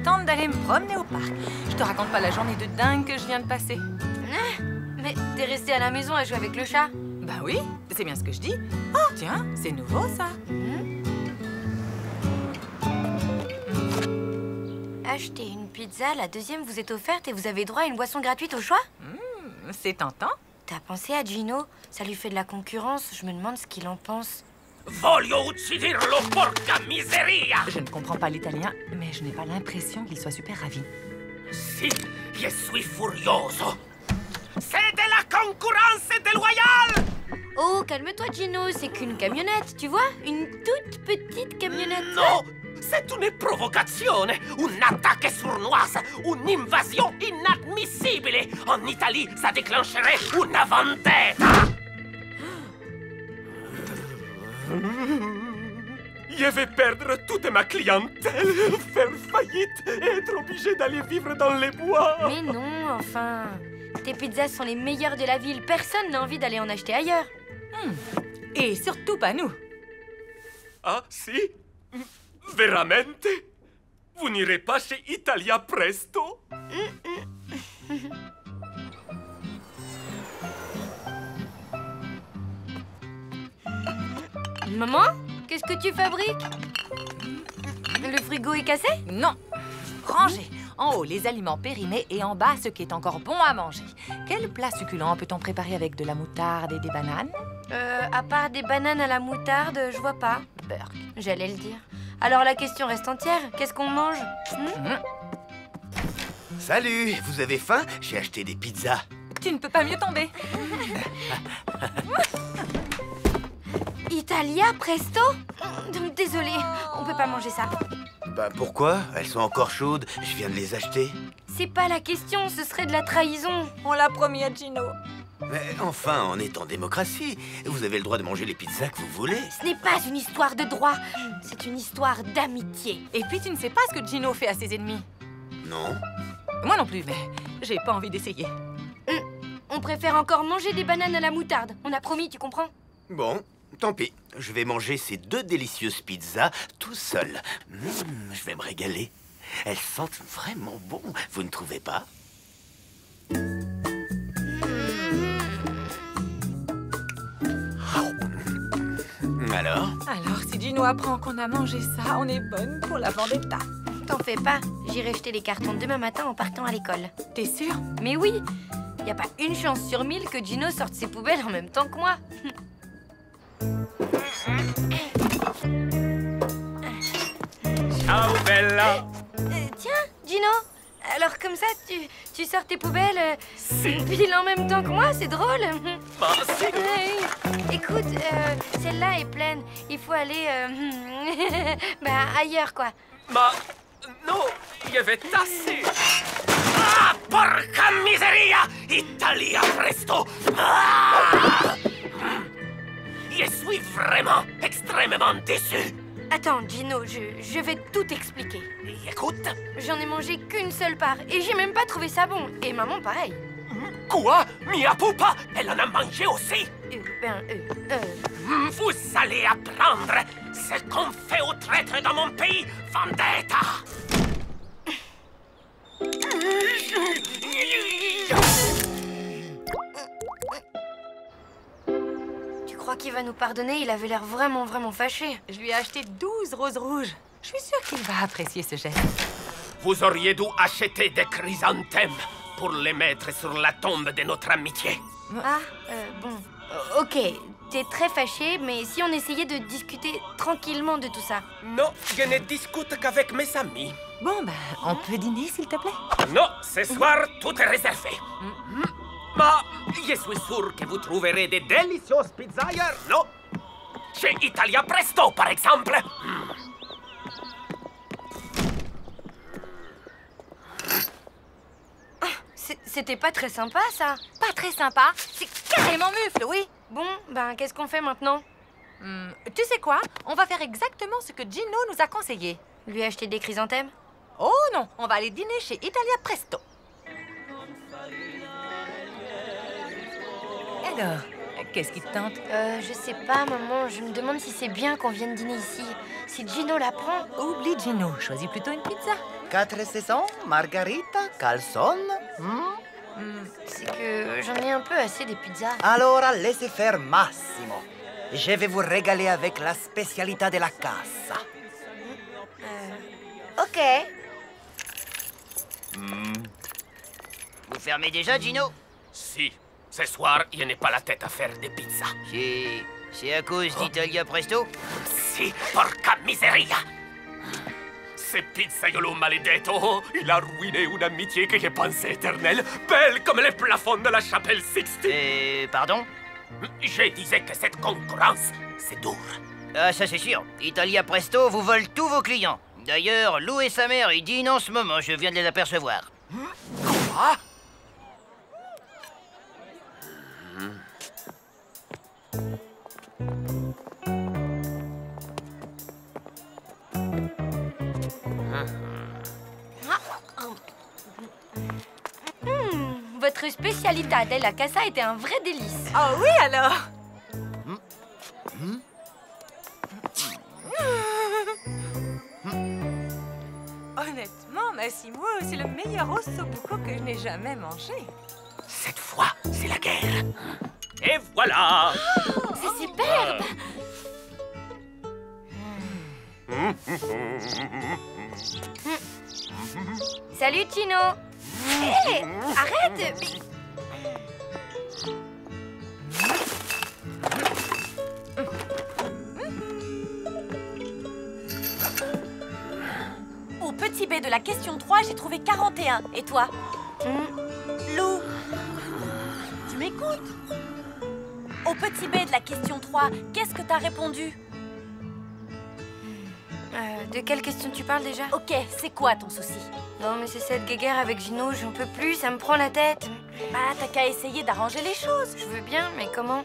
contente d'aller me promener au parc. Je te raconte pas la journée de dingue que je viens de passer. Mais t'es resté à la maison à jouer avec le chat? Bah oui, c'est bien ce que je dis. Oh, tiens, c'est nouveau, ça. Achetez une pizza, la deuxième vous est offerte et vous avez droit à une boisson gratuite au choix? C'est tentant. T'as pensé à Gino? Ça lui fait de la concurrence, je me demande ce qu'il en pense. Voglio ucciderlo, porca miseria! Je ne comprends pas l'italien, mais je n'ai pas l'impression qu'il soit super ravi. Si, je suis furioso. C'est de la concurrence déloyale! Oh, calme-toi Gino, c'est qu'une camionnette, tu vois? Une toute petite camionnette. Non! C'est une provocation, une attaque sournoise, une invasion inadmissible. En Italie, ça déclencherait une vendetta. Je vais perdre toute ma clientèle, faire faillite et être obligé d'aller vivre dans les bois. Mais non, enfin. Tes pizzas sont les meilleures de la ville. Personne n'a envie d'aller en acheter ailleurs. Et surtout pas nous. Ah, si? Veramente? Vous n'irez pas chez Italia Presto? Maman, qu'est-ce que tu fabriques? Le frigo est cassé? Non. Rangez. En haut, les aliments périmés et en bas, ce qui est encore bon à manger. Quel plat succulent peut-on préparer avec de la moutarde et des bananes? À part des bananes à la moutarde, je vois pas. Beurre. J'allais le dire. Alors la question reste entière. Qu'est-ce qu'on mange? Salut, vous avez faim? J'ai acheté des pizzas. Tu ne peux pas mieux tomber. Italia Presto? Désolée, on peut pas manger ça. Bah pourquoi? Elles sont encore chaudes, je viens de les acheter. C'est pas la question, ce serait de la trahison. On l'a promis à Gino. Mais enfin, on est en démocratie. Vous avez le droit de manger les pizzas que vous voulez. Ce n'est pas une histoire de droit, c'est une histoire d'amitié. Et puis, tu ne sais pas ce que Gino fait à ses ennemis. Non? Moi non plus, mais j'ai pas envie d'essayer. On préfère encore manger des bananes à la moutarde. On a promis, tu comprends? Bon, tant pis. Je vais manger ces deux délicieuses pizzas tout seul. Je vais me régaler. Elles sentent vraiment bon, vous ne trouvez pas? Alors? Alors, si Gino apprend qu'on a mangé ça, on est bonne pour la vendetta. T'en fais pas, j'irai jeter les cartons demain matin en partant à l'école. T'es sûre? Mais oui, y a pas une chance sur 1000 que Gino sorte ses poubelles en même temps que moi. Ciao, bella. Tiens, Gino, alors comme ça, tu sors tes poubelles pile en même temps que moi, c'est drôle. Bah, si. Écoute, celle-là est pleine. Il faut aller ailleurs, quoi. Ma... no, je vais tasser. Ah, porca miseria! Italia Presto! Ah! Je suis vraiment extrêmement déçu. Attends, Gino, je vais tout expliquer. Écoute. J'en ai mangé qu'une seule part et j'ai même pas trouvé ça bon. Et maman, pareil. Quoi? Mia pupa? Elle en a mangé aussi? Vous allez apprendre ce qu'on fait aux traîtres dans mon pays, vendetta! Tu crois qu'il va nous pardonner? Il avait l'air vraiment, vraiment fâché. Je lui ai acheté 12 roses rouges. Je suis sûre qu'il va apprécier ce geste. Vous auriez dû acheter des chrysanthèmes pour les mettre sur la tombe de notre amitié. Ah, bon. Ok, t'es très fâché, mais si on essayait de discuter tranquillement de tout ça? Non, je ne discute qu'avec mes amis. Bon, ben, on peut dîner, s'il te plaît? Non, ce soir, tout est réservé. Mais je suis sûr que vous trouverez des délicieuses pizzas ailleurs, non? Chez Italia Presto, par exemple. C'était pas très sympa, ça. Pas très sympa. C'est carrément mufle, oui. Bon, ben, qu'est-ce qu'on fait maintenant? Tu sais quoi? On va faire exactement ce que Gino nous a conseillé. Lui acheter des chrysanthèmes? Oh non, on va aller dîner chez Italia Presto. Alors, qu'est-ce qui te tente? Je sais pas, maman. Je me demande si c'est bien qu'on vienne dîner ici. Si Gino la prend... Oublie Gino, choisis plutôt une pizza. 4 saisons, margarita, calzone. C'est que j'en ai un peu assez des pizzas. Alors, laissez faire Massimo. Je vais vous régaler avec la spécialité de la casa. Ok. Vous fermez déjà, Gino? Si, ce soir, je n'ai pas la tête à faire des pizzas. C'est à cause d'Italia Presto? Si, porca miseria! Ce pizzaiolo maledetto, il a ruiné une amitié que je pensais éternelle, belle comme les plafonds de la chapelle Sixtine. Pardon? Je disais que cette concurrence, c'est dur. Ah, ça c'est sûr. Italia Presto vous vole tous vos clients. D'ailleurs, Lou et sa mère, ils dînent en ce moment, je viens de les apercevoir. Quoi? Votre spécialité della casa était un vrai délice. Oh oui, alors. Honnêtement, Massimo, c'est le meilleur ossobuco que je n'ai jamais mangé. Cette fois, c'est la guerre. Et voilà! C'est superbe. Salut, Tino. Hé, arrête. Au petit B de la question 3, j'ai trouvé 41. Et toi? Lou, tu m'écoutes? Au petit B de la question 3, qu'est-ce que t'as répondu? De quelle question tu parles déjà? Ok, c'est quoi ton souci? Non, mais c'est cette guéguerre avec Gino, j'en peux plus, ça me prend la tête. Bah, t'as qu'à essayer d'arranger les choses. Je veux bien, mais comment?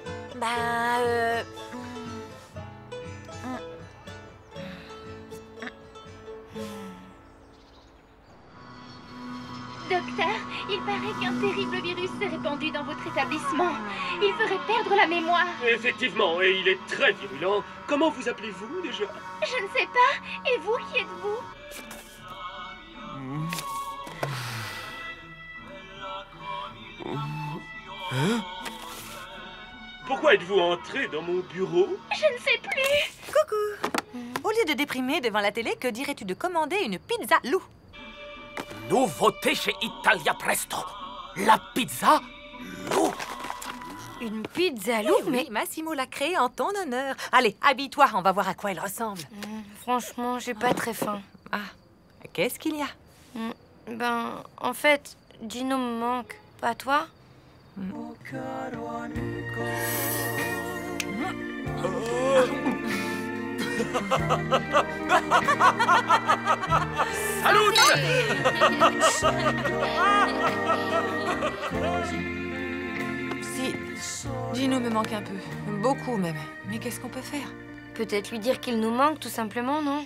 Docteur, il paraît qu'un terrible virus s'est répandu dans votre établissement. Il ferait perdre la mémoire. Effectivement, et il est très virulent. Comment vous appelez-vous déjà? Je ne sais pas. Et vous, qui êtes-vous? Hein? Pourquoi êtes-vous entré dans mon bureau? Je ne sais plus. Coucou. Au lieu de déprimer devant la télé, que dirais-tu de commander une pizza Lou? Nouveauté chez Italia Presto. La pizza Lou. Une pizza Lou, Mais Massimo l'a créée en ton honneur. Allez, habille-toi, on va voir à quoi elle ressemble. Franchement, j'ai pas très faim. Ah, qu'est-ce qu'il y a? Ben, en fait, Gino me manque. Pas toi? Salut! Si, Gino me manque un peu. Beaucoup même. Mais qu'est-ce qu'on peut faire? Peut-être lui dire qu'il nous manque, tout simplement, non?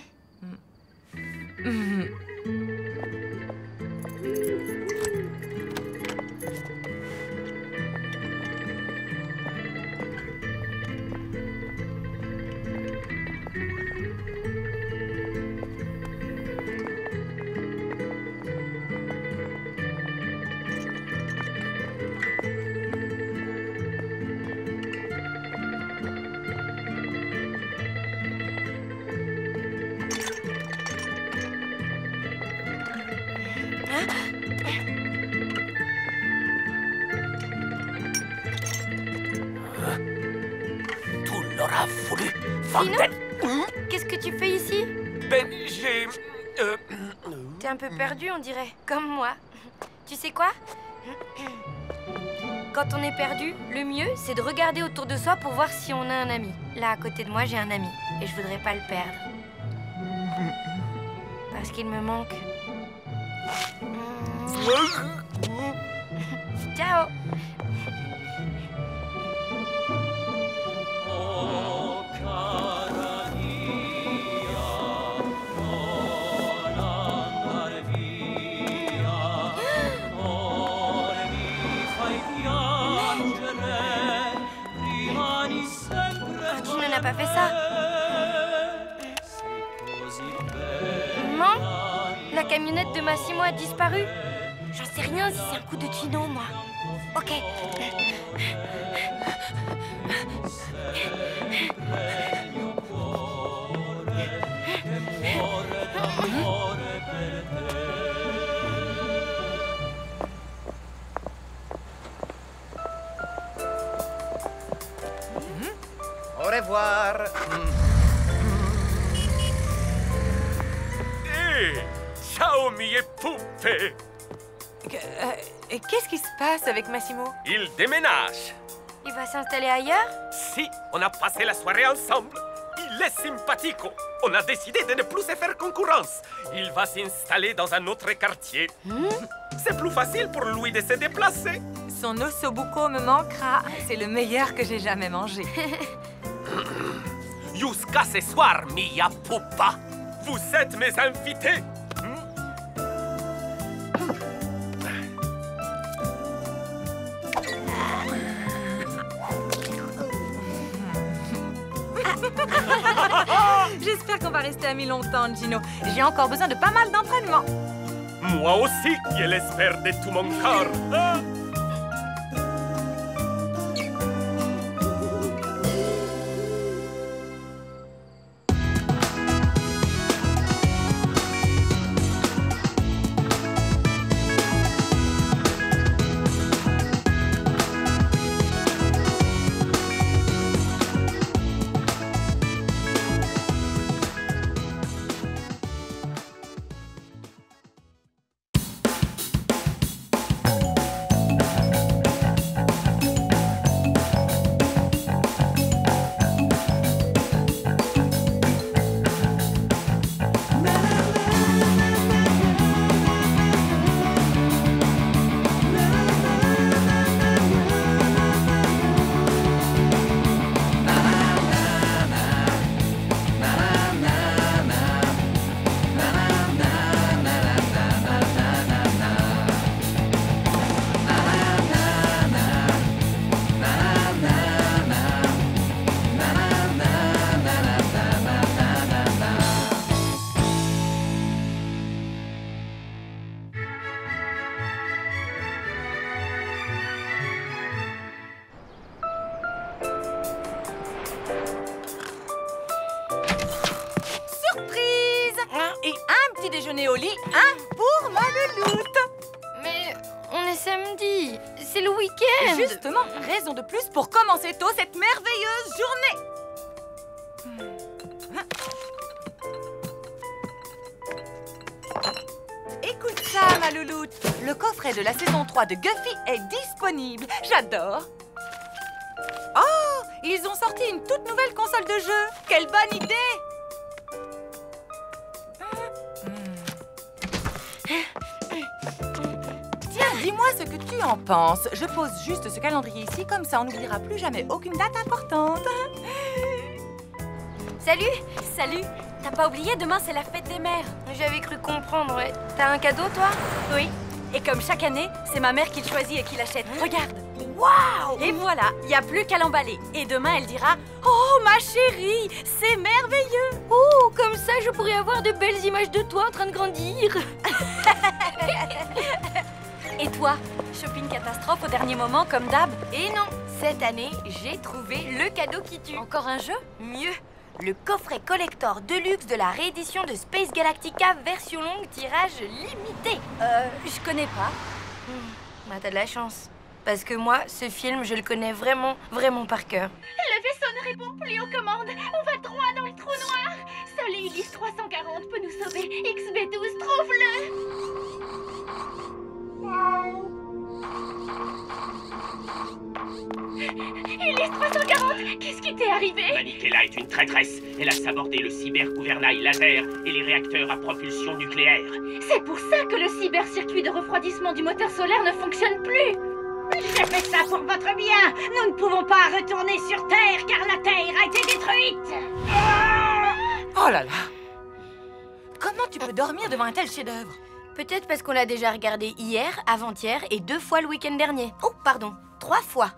Tu l'auras voulu, Fontaine. Qu'est-ce que tu fais ici? Ben, j'ai... T'es un peu perdu, on dirait. Comme moi. Tu sais quoi? Quand on est perdu, le mieux, c'est de regarder autour de soi pour voir si on a un ami. Là, à côté de moi, j'ai un ami. Et je voudrais pas le perdre. Parce qu'il me manque. Ciao! Gino n'a pas fait ça. Maman, la la camionnette de Massimo a disparu? J'en sais rien si c'est un coup de Gino, moi. Ok. Au revoir. Hé, ciao mie poupées. Qu'est-ce qui se passe avec Massimo? Il déménage. Il va s'installer ailleurs? Si, on a passé la soirée ensemble. Il est sympathique. On a décidé de ne plus se faire concurrence. Il va s'installer dans un autre quartier. C'est plus facile pour lui de se déplacer. Son ossobuco me manquera. C'est le meilleur que j'ai jamais mangé. Jusqu'à ce soir, mia pupa. Vous êtes mes invités. J'espère qu'on va rester amis longtemps, Gino. J'ai encore besoin de pas mal d'entraînement. Moi aussi, je l'espère de tout mon corps. Ah. Déjeuner au lit, pour ma louloute. Mais on est samedi, c'est le week-end. Justement, raison de plus pour commencer tôt cette merveilleuse journée. Écoute ça, ma louloute. Le coffret de la saison 3 de Guffy est disponible. J'adore. Oh, ils ont sorti une toute nouvelle console de jeu. Quelle bonne idée! Tiens, dis-moi ce que tu en penses. Je pose juste ce calendrier ici, comme ça on n'oubliera plus jamais aucune date importante. Salut. Salut. T'as pas oublié, demain c'est la fête des mères. J'avais cru comprendre, ouais. T'as un cadeau, toi? Oui. Et comme chaque année, c'est ma mère qui le choisit et qui l'achète. Regarde. Waouh! Et voilà, il n'y a plus qu'à l'emballer. Et demain, elle dira « Oh, ma chérie, c'est merveilleux !» Oh, comme ça, je pourrais avoir de belles images de toi en train de grandir. Et toi, shopping catastrophe au dernier moment, comme d'hab? Et non, cette année, j'ai trouvé le cadeau qui tue. Encore un jeu? Mieux, le coffret collector deluxe de la réédition de Space Galactica version longue tirage limité. Je connais pas. Bah, t'as de la chance. Parce que moi, ce film, je le connais vraiment, vraiment par cœur. Le vaisseau ne répond plus aux commandes. On va droit dans le trou noir. Seul Ulysse 340 peut nous sauver. XB12, trouve-le. Ulysse 340, qu'est-ce qui t'est arrivé? Manikela est une traîtresse. Elle a sabordé le cybergouvernail laser et les réacteurs à propulsion nucléaire. C'est pour ça que le cybercircuit de refroidissement du moteur solaire ne fonctionne plus. J'ai fait ça pour votre bien. Nous ne pouvons pas retourner sur Terre car la Terre a été détruite. Oh là là! Comment tu peux dormir devant un tel chef-d'œuvre? Peut-être parce qu'on l'a déjà regardé hier, avant-hier et 2 fois le week-end dernier. Oh, pardon, 3 fois.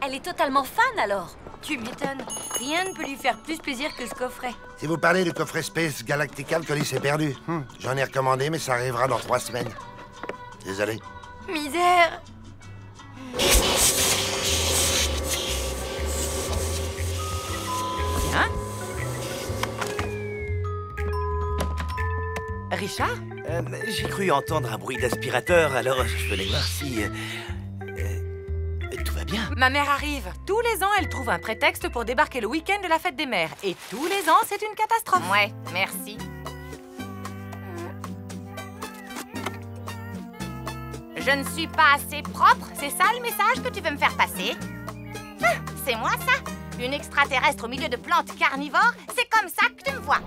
Elle est totalement fan alors. Tu m'étonnes. Rien ne peut lui faire plus plaisir que ce coffret. Si vous parlez du coffret Space Galactical, Colis est perdu. J'en ai recommandé, mais ça arrivera dans 3 semaines. Désolé. Misère. Tiens. Richard? J'ai cru entendre un bruit d'aspirateur, alors je venais voir si... tout va bien. Ma mère arrive. Tous les ans, elle trouve un prétexte pour débarquer le week-end de la fête des mères. Et tous les ans, c'est une catastrophe. Ouais, merci. Je ne suis pas assez propre, c'est ça le message que tu veux me faire passer? Ah, c'est moi ça? Une extraterrestre au milieu de plantes carnivores? C'est comme ça que tu me vois?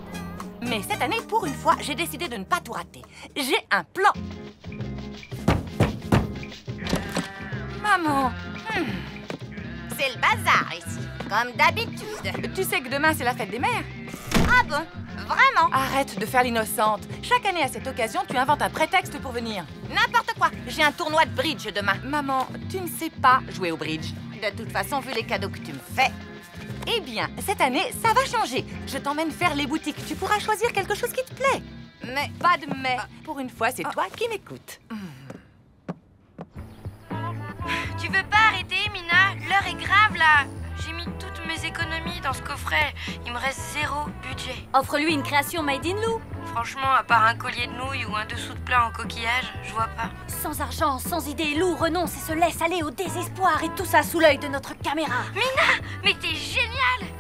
Mais cette année, pour une fois, j'ai décidé de ne pas tout rater. J'ai un plan. Maman. C'est le bazar ici, comme d'habitude. Tu sais que demain, c'est la fête des mères? Ah bon? Vraiment? Arrête de faire l'innocente. Chaque année, à cette occasion, tu inventes un prétexte pour venir. N'importe quoi. J'ai un tournoi de bridge demain. Maman, tu ne sais pas jouer au bridge. De toute façon, vu les cadeaux que tu me fais. Eh bien, cette année, ça va changer. Je t'emmène faire les boutiques. Tu pourras choisir quelque chose qui te plaît. Mais... Pas de mais. Pour une fois, c'est toi qui m'écoutes. Tu veux pas arrêter, Mina? L'heure est grave, là. J'ai mis toutes mes économies dans ce coffret. Il me reste 0 budget. Offre-lui une création made in Lou. Franchement, à part un collier de nouilles ou un dessous de plat en coquillage, je vois pas. Sans argent, sans idée, Lou renonce et se laisse aller au désespoir. Et tout ça sous l'œil de notre caméra. Mina, mais t'es génial!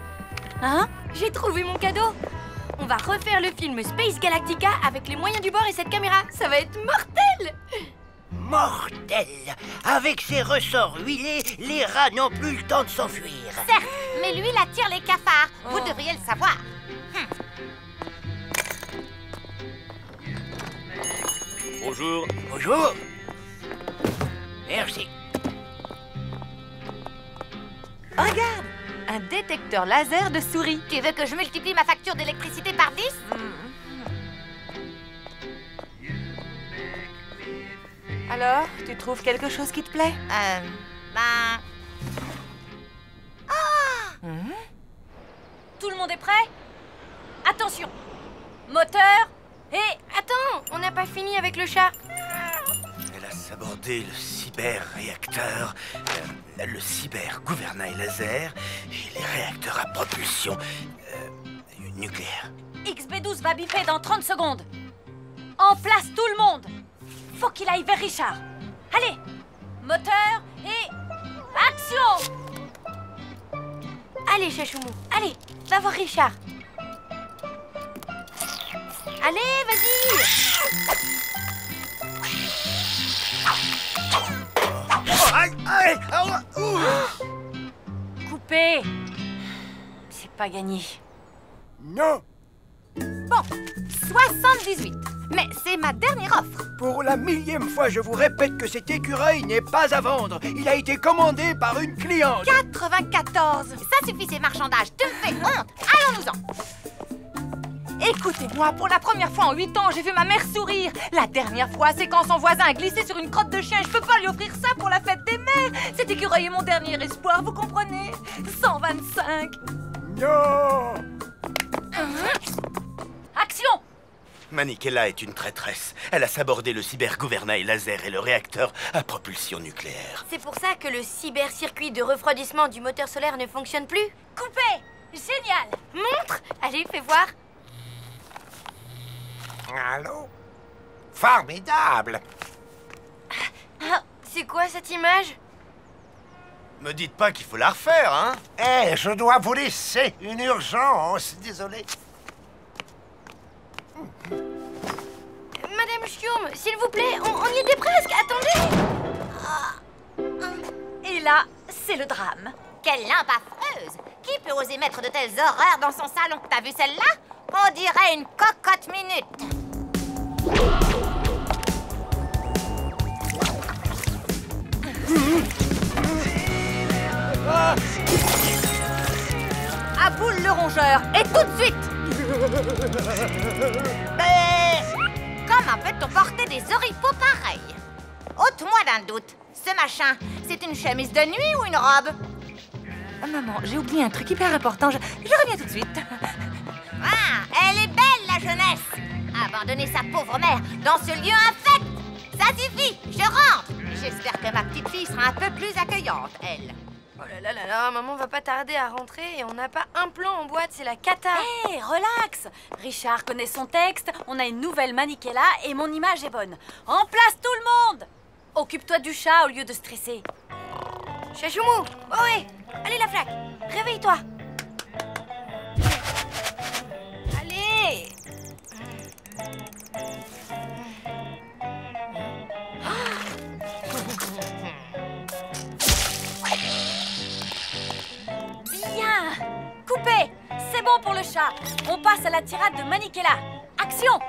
Hein? J'ai trouvé mon cadeau. On va refaire le film Space Galactica avec les moyens du bord et cette caméra. Ça va être mortel! Mortel! Avec ses ressorts huilés, les rats n'ont plus le temps de s'enfuir. Certes, mais lui, il attire les cafards. Vous devriez le savoir. Bonjour. Bonjour. Merci. Regarde, un détecteur laser de souris. Tu veux que je multiplie ma facture d'électricité par 10? Alors, tu trouves quelque chose qui te plaît? Tout le monde est prêt? Attention. Moteur et... Attends, on n'a pas fini avec le chat. Elle a sabordé le cyber-réacteur, le cyber-gouvernail laser et les réacteurs à propulsion nucléaire. XB12 va bipper dans 30 secondes. En place tout le monde. Faut qu'il aille vers Richard. Allez, moteur et... action! Allez, Chachoumou, allez, va voir Richard. Allez, vas-y! Coupé. C'est pas gagné. Non! Bon, 78. Mais c'est ma dernière offre. Pour la 1000e fois, je vous répète que cet écureuil n'est pas à vendre. Il a été commandé par une cliente. 94. Ça suffit ces marchandages. Tu me fais honte. Allons-nous-en. Écoutez-moi, pour la première fois en 8 ans, j'ai vu ma mère sourire. La dernière fois, c'est quand son voisin a glissé sur une crotte de chien. Je peux pas lui offrir ça pour la fête des mères. Cet écureuil est mon dernier espoir, vous comprenez? 125. Non! Action! Manikela est une traîtresse. Elle a sabordé le cyber-gouvernail laser et le réacteur à propulsion nucléaire. C'est pour ça que le cyber-circuit de refroidissement du moteur solaire ne fonctionne plus? Coupé! Génial! Montre! Allez, fais voir. Allô? Formidable! C'est quoi cette image? Me dites pas qu'il faut la refaire, hein? Eh, je dois vous laisser. Une urgence. Désolé. Madame Chioum, s'il vous plaît, on y était presque. Attendez! Et là, c'est le drame. Quelle lampe affreuse! Qui peut oser mettre de telles horreurs dans son salon? T'as vu celle-là? On dirait une cocotte minute. À boule le rongeur, et tout de suite. Comment peut-on porter des oripeaux pareils? Ôte-moi d'un doute. Ce machin, c'est une chemise de nuit ou une robe? Maman, j'ai oublié un truc hyper important. Je reviens tout de suite. Ah, elle est belle, la jeunesse. Abandonner sa pauvre mère dans ce lieu infect. Ça suffit, je rentre. J'espère que ma petite fille sera un peu plus accueillante, elle. Oh là là là, maman va pas tarder à rentrer et on n'a pas un plan en boîte, c'est la cata. Hé, relax. Richard connaît son texte, on a une nouvelle Maniquella et mon image est bonne. En place tout le monde. Occupe-toi du chat au lieu de stresser. Chachoumou, oh ouais, allez la flaque, réveille-toi. Allez. Bien. Coupé. C'est bon pour le chat. On passe à la tirade de Maniquella. Action.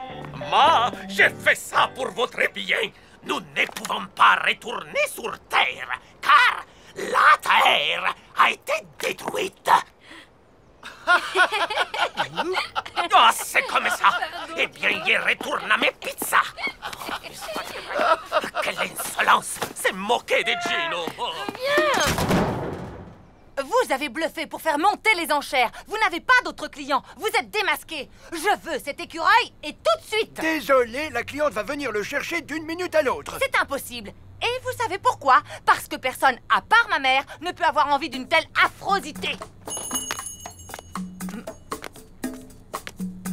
Ma, j'ai fait ça pour votre bien. Nous ne pouvons pas retourner sur Terre, car la Terre a été détruite. Oh, c'est comme ça. Eh bien, y retourne à mes pizzas. Quelle insolence. C'est moquer de Gino. Vous avez bluffé pour faire monter les enchères. Vous n'avez pas d'autres clients. Vous êtes démasqués. Je veux cet écureuil et tout de suite. Désolé, la cliente va venir le chercher d'une minute à l'autre. C'est impossible. Et vous savez pourquoi? Parce que personne, à part ma mère, ne peut avoir envie d'une telle affrosité.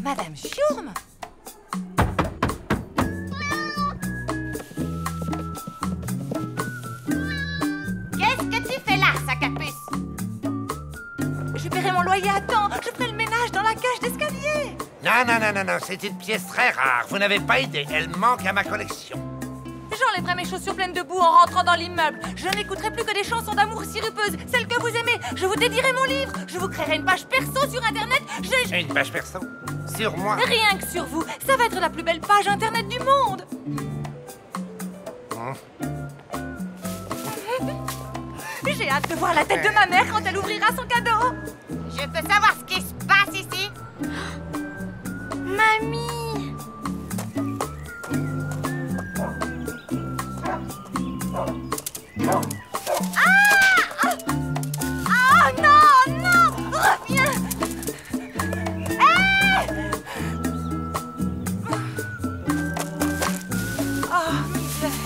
Madame Schurm? Qu'est-ce que tu fais là, sac à puce? Je paierai mon loyer à temps. Je ferai le ménage dans la cage d'escalier. Non, c'est une pièce très rare. Vous n'avez pas idée, elle manque à ma collection. J'enlèverai mes chaussures pleines de boue en rentrant dans l'immeuble. Je n'écouterai plus que des chansons d'amour sirupeuses, celles que vous aimez. Je vous dédierai mon livre. Je vous créerai une page perso sur Internet. Une page perso? Sur moi? Rien que sur vous. Ça va être la plus belle page Internet du monde. J'ai hâte de voir la tête de ma mère quand elle ouvrira son cadeau. Je peux savoir ce qui se passe ici? Mamie. Oh non, non! Reviens! Oh, misère.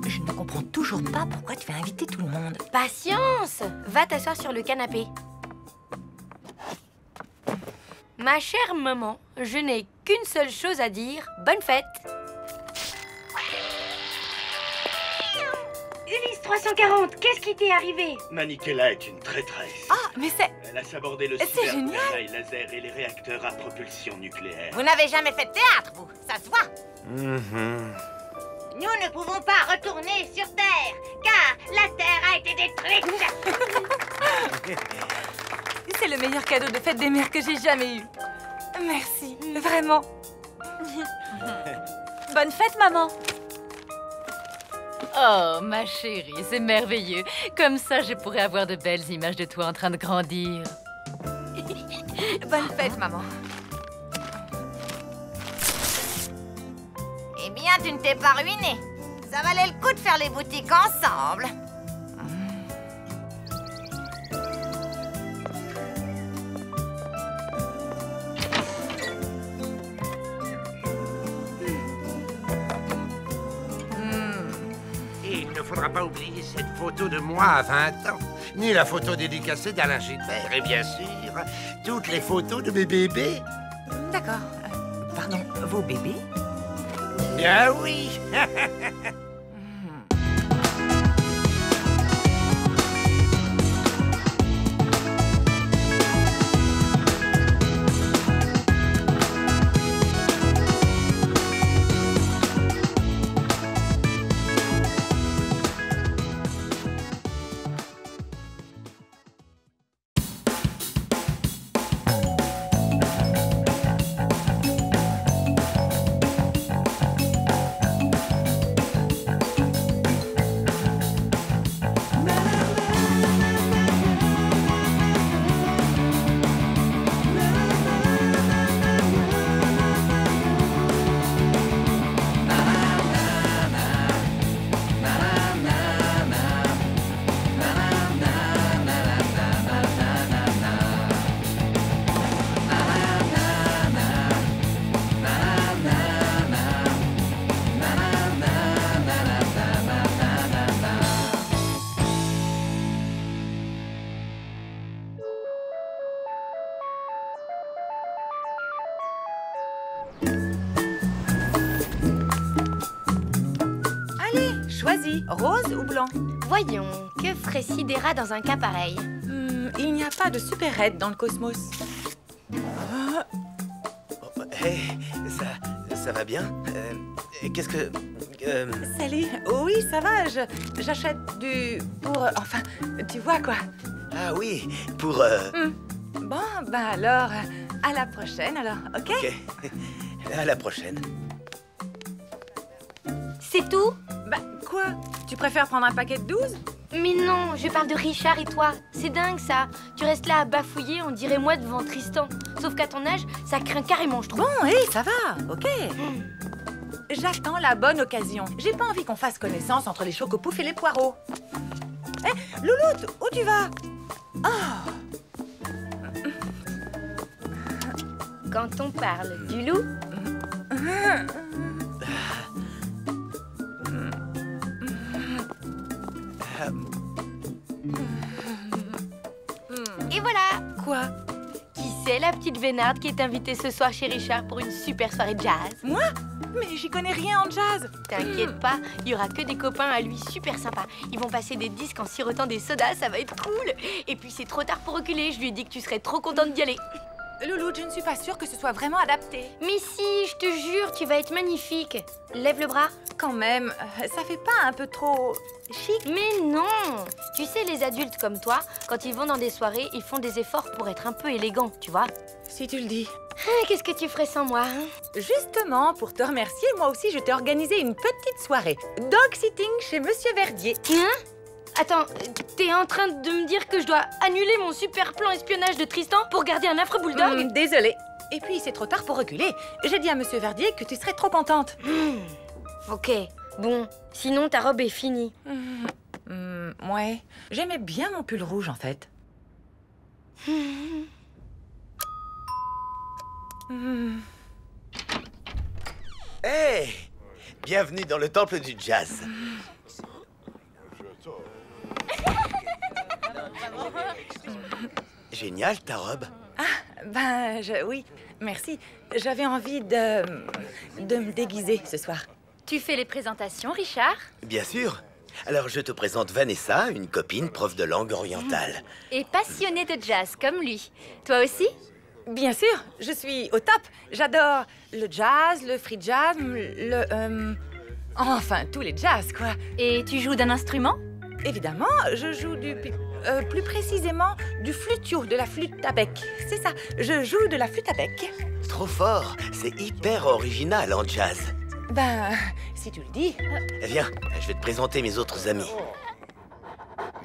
Je ne comprends toujours pas pourquoi tu vas inviter tout le monde. Patience. Va t'asseoir sur le canapé. Ma chère maman, je n'ai qu'une seule chose à dire. Bonne fête. Ulysse 340, qu'est-ce qui t'est arrivé? Maniquella est une traîtresse. Ah, mais c'est... Elle a sabordé le C'est génial. cyberappareil laser et les réacteurs à propulsion nucléaire. Vous n'avez jamais fait de théâtre, vous. Ça se voit. Nous ne pouvons pas retourner sur Terre, car la Terre a été détruite. C'est le meilleur cadeau de fête des mères que j'ai jamais eu. Merci, vraiment. Bonne fête, maman. Oh, ma chérie, c'est merveilleux. Comme ça, je pourrais avoir de belles images de toi en train de grandir. Bonne fête, maman. Eh bien, tu ne t'es pas ruiné. Ça valait le coup de faire les boutiques ensemble. Il ne faudra pas oublier cette photo de moi à 20 ans, ni la photo dédicacée d'Alain Gilbert, et bien sûr, toutes les photos de mes bébés. D'accord. Pardon, vos bébés? Ah oui. Allez, choisis, rose ou blanc? Voyons, que ferait Sidera dans un cas pareil? Il n'y a pas de super-aide dans le cosmos. Hey, ça va bien? Qu'est-ce que... Salut. Oui, ça va, j'achète pour... Enfin, tu vois quoi. Ah oui, pour... Bon, ben alors, à la prochaine alors, ok? Ok, à la prochaine. C'est tout? Bah, quoi? Tu préfères prendre un paquet de 12? Mais non, je parle de Richard et toi. C'est dingue, ça. Tu restes là à bafouiller, on dirait moi devant Tristan. Sauf qu'à ton âge, ça craint carrément, je trouve. Bon, ça va, ok. J'attends la bonne occasion. J'ai pas envie qu'on fasse connaissance entre les chocopoufs et les poireaux. Hé, Louloute, où tu vas? Oh. Quand on parle du loup... Et voilà. Quoi? Qui c'est la petite vénarde qui est invitée ce soir chez Richard pour une super soirée de jazz? Moi? Mais j'y connais rien en jazz. T'inquiète pas, il y aura que des copains à lui super sympas. Ils vont passer des disques en sirotant des sodas, ça va être cool. Et puis c'est trop tard pour reculer, je lui ai dit que tu serais trop contente d'y aller. Louloute, je ne suis pas sûre que ce soit vraiment adapté. Mais si, je te jure, tu vas être magnifique. Lève le bras. Quand même, ça fait pas un peu trop chic? Mais non! Tu sais, les adultes comme toi, quand ils vont dans des soirées, ils font des efforts pour être un peu élégants, tu vois? Si tu le dis. Qu'est-ce que tu ferais sans moi, hein? Justement, pour te remercier, moi aussi, je t'ai organisé une petite soirée. Dog sitting chez Monsieur Verdier. Hein? Attends, t'es en train de me dire que je dois annuler mon super plan espionnage de Tristan pour garder un affreux bulldog? Désolée. Et puis, c'est trop tard pour reculer. J'ai dit à Monsieur Verdier que tu serais trop contente. Ok, bon. Sinon, ta robe est finie. Ouais. J'aimais bien mon pull rouge, en fait. Hey! Bienvenue dans le temple du jazz. Génial, ta robe. Ah, ben, oui, merci. J'avais envie de me déguiser ce soir. Tu fais les présentations, Richard? Bien sûr. Alors, je te présente Vanessa, une copine prof de langue orientale. Et passionnée de jazz, comme lui. Toi aussi? Bien sûr, je suis au top. J'adore le jazz, le free jazz, enfin, tous les jazz, quoi. Et tu joues d'un instrument? Évidemment, je joue plus précisément du flutio, de la flûte à bec. C'est ça, je joue de la flûte à bec. Trop fort, c'est hyper original en jazz. Ben, si tu le dis. Viens, je vais te présenter mes autres amis.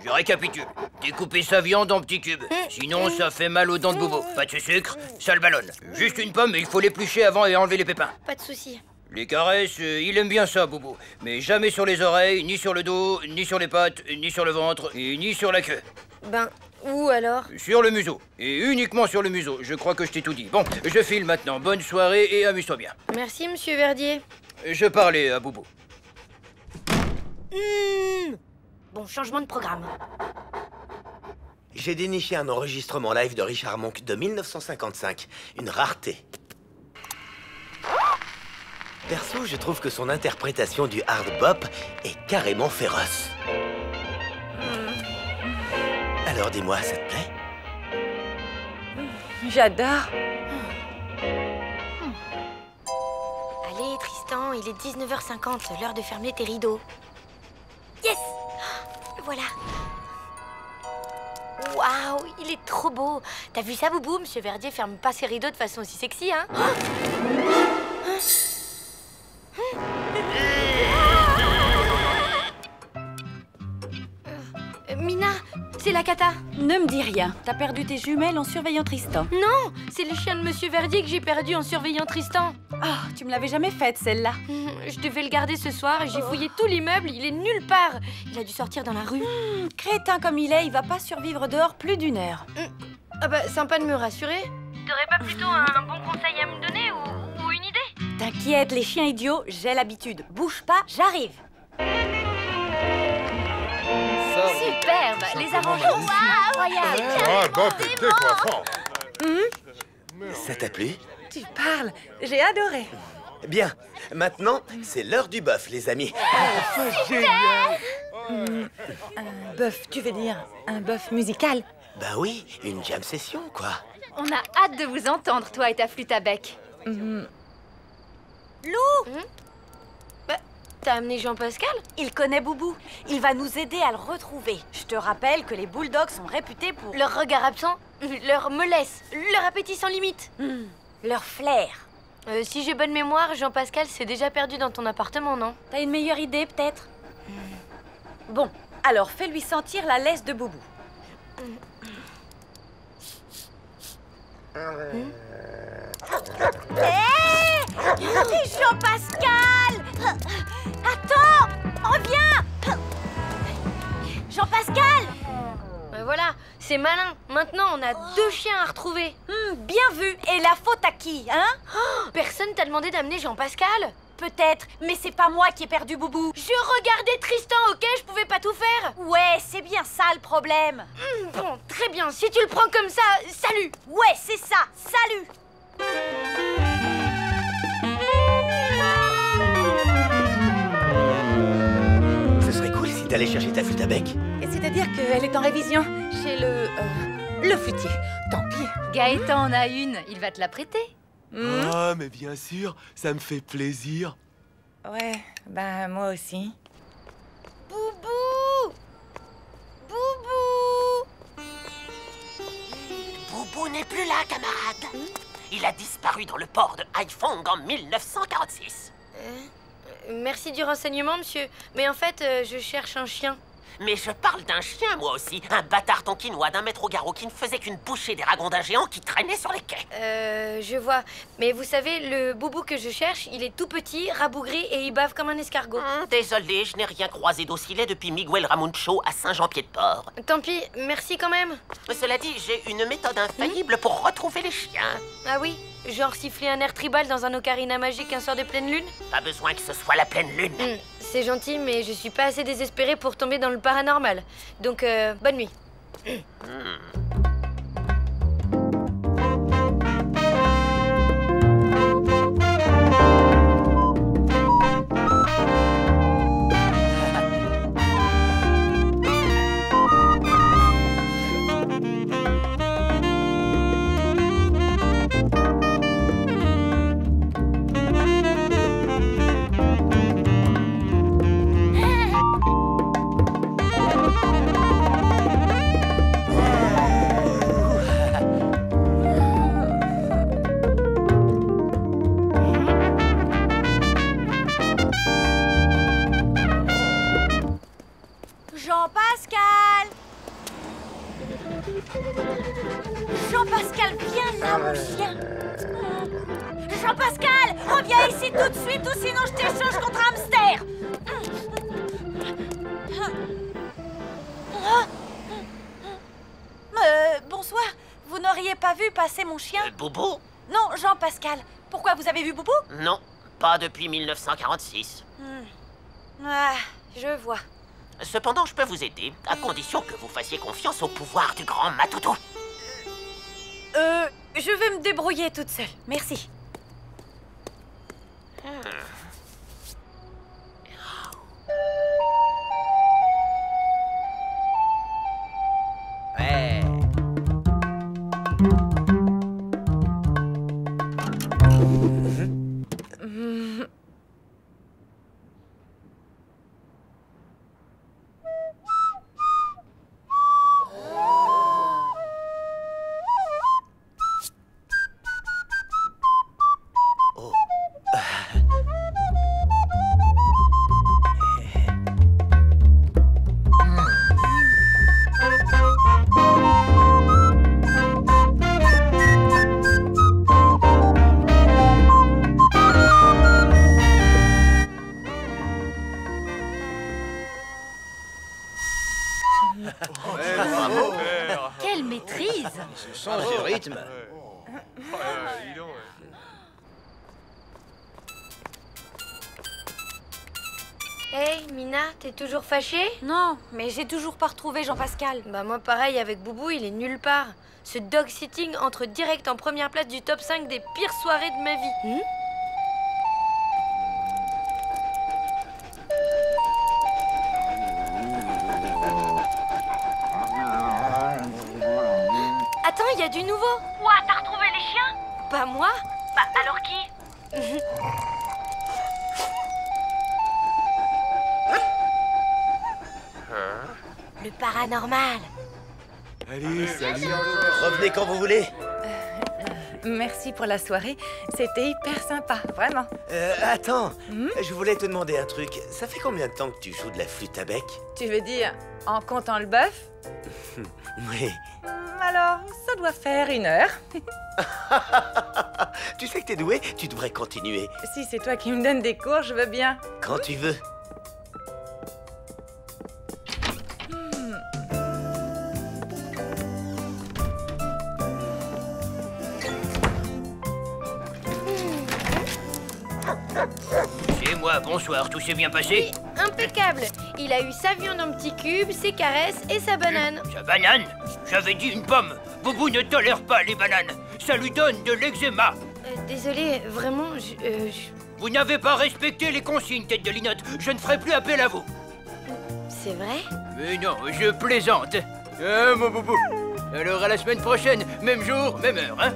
Je récapitule. Découper sa viande en petits cubes. Sinon, ça fait mal aux dents de Bobo. Pas de sucre, ça le ballonne. Juste une pomme, mais il faut l'éplucher avant et enlever les pépins. Pas de souci. Les caresses, il aime bien ça, Bobo. Mais jamais sur les oreilles, ni sur le dos, ni sur les pattes, ni sur le ventre, et ni sur la queue. Ben, où alors? Sur le museau. Et uniquement sur le museau. Je crois que je t'ai tout dit. Bon, je file maintenant. Bonne soirée et amuse-toi bien. Merci, Monsieur Verdier. Je parlais à Bobo. Bon, changement de programme. J'ai déniché un enregistrement live de Richard Monk de 1955. Une rareté. Perso, je trouve que son interprétation du hard bop est carrément féroce. Alors dis-moi, ça te plaît? J'adore. Allez, Tristan, il est 19h50, l'heure de fermer tes rideaux. Yes! Voilà. Waouh, il est trop beau. T'as vu ça, Boubou? Monsieur Verdier ferme pas ses rideaux de façon aussi sexy, hein? Mina, c'est la cata. Ne me dis rien. T'as perdu tes jumelles en surveillant Tristan. Non, c'est le chien de Monsieur Verdier que j'ai perdu en surveillant Tristan. Oh, tu me l'avais jamais faite, celle-là. Je devais le garder ce soir et j'ai fouillé tout l'immeuble, il est nulle part. Il a dû sortir dans la rue. Crétin comme il est, il va pas survivre dehors plus d'1 heure. Ah bah, sympa de me rassurer. T'aurais pas plutôt un bon conseil à me donner ou une idée? T'inquiète, les chiens idiots, j'ai l'habitude. Bouge pas, j'arrive. Superbe, les arrangements incroyables. T'es coiffant. Ça t'a plu? Tu parles, j'ai adoré. Bien, maintenant, c'est l'heure du bœuf, les amis. Un bœuf, tu veux dire un bœuf musical? Bah oui, une jam session, quoi. On a hâte de vous entendre, toi et ta flûte à bec. Lou! Bah, t'as amené Jean-Pascal? Il connaît Boubou. Il va nous aider à le retrouver. Je te rappelle que les bulldogs sont réputés pour... Leur regard absent, leur mollesse, leur appétit sans limite. Leur flair. Si j'ai bonne mémoire, Jean-Pascal s'est déjà perdu dans ton appartement, non? T'as une meilleure idée, peut-être? Bon, alors fais-lui sentir la laisse de Boubou. Hé! Jean-Pascal! Attends! Reviens! Jean-Pascal! Voilà, c'est malin. Maintenant, on a 2 chiens à retrouver. Bien vu. Et la faute à qui, hein? Personne t'a demandé d'amener Jean-Pascal? Peut-être, mais c'est pas moi qui ai perdu Boubou. Je regardais Tristan, ok? Je pouvais pas tout faire. Ouais, c'est bien ça le problème. Bon, très bien. Si tu le prends comme ça, salut. Ouais, c'est ça. Salut. Ce serait cool si t'allais chercher ta flûte à bec. C'est-à-dire qu'elle est en révision chez le flûtier. Tant pis. Gaëtan en a une, il va te la prêter. Ah, mais bien sûr, ça me fait plaisir. Ouais, ben moi aussi. Boubou! Boubou! Boubou n'est plus là, camarade. Il a disparu dans le port de Haiphong en 1946. Merci du renseignement, monsieur. Mais en fait, je cherche un chien. Mais je parle d'un chien, moi aussi. Un bâtard tonkinois d'1 mètre au garrot qui ne faisait qu'une bouchée des ragondins géants qui traînaient sur les quais. Je vois. Mais vous savez, le Boubou que je cherche, il est tout petit, rabougri et il bave comme un escargot. Désolé, je n'ai rien croisé d'aussi laid depuis Miguel Ramuncho à Saint-Jean-Pied-de-Port. Tant pis, merci quand même. Cela dit, j'ai une méthode infaillible pour retrouver les chiens. Ah oui? Genre siffler un air tribal dans un ocarina magique un soir de pleine lune? Pas besoin que ce soit la pleine lune. C'est gentil, mais je suis pas assez désespérée pour tomber dans le paranormal. Donc, bonne nuit. Jean-Pascal! Jean-Pascal, viens là, mon chien! Jean-Pascal, reviens ici tout de suite ou sinon je t'échange contre un hamster! Bonsoir, vous n'auriez pas vu passer mon chien? Boubou? Non, Jean-Pascal. Pourquoi, vous avez vu Boubou? Non, pas depuis 1946. Ah, je vois. Cependant, je peux vous aider, à condition que vous fassiez confiance au pouvoir du grand Matoudou. Je vais me débrouiller toute seule. Merci. Ouais. Quelle maîtrise! Ce sens du rythme. Hey, Mina, t'es toujours fâchée? Non, mais j'ai toujours pas retrouvé Jean-Pascal. Bah moi pareil, avec Boubou, il est nulle part. Ce dog sitting entre direct en première place du top 5 des pires soirées de ma vie. il y a du nouveau. Quoi, t'as retrouvé les chiens? Pas moi. Bah, alors qui? Le paranormal. Allez, salut. Revenez quand vous voulez. Merci pour la soirée. C'était hyper sympa, vraiment. Attends, je voulais te demander un truc. Ça fait combien de temps que tu joues de la flûte à bec? Tu veux dire en comptant le bœuf? Oui. Alors, ça doit faire 1 heure. Tu sais que t'es doué, tu devrais continuer. Si c'est toi qui me donnes des cours, je veux bien. Quand tu veux. C'est moi, bonsoir, tout s'est bien passé? Oui, impeccable. Il a eu sa viande en petits cubes, ses caresses et sa banane. Sa banane? J'avais dit une pomme. Boubou ne tolère pas les bananes. Ça lui donne de l'eczéma. Désolé, vraiment, Vous n'avez pas respecté les consignes, tête de linotte. Je ne ferai plus appel à vous. C'est vrai? Mais non, je plaisante. Ah, mon boubou. Alors à la semaine prochaine, même jour, même heure, hein?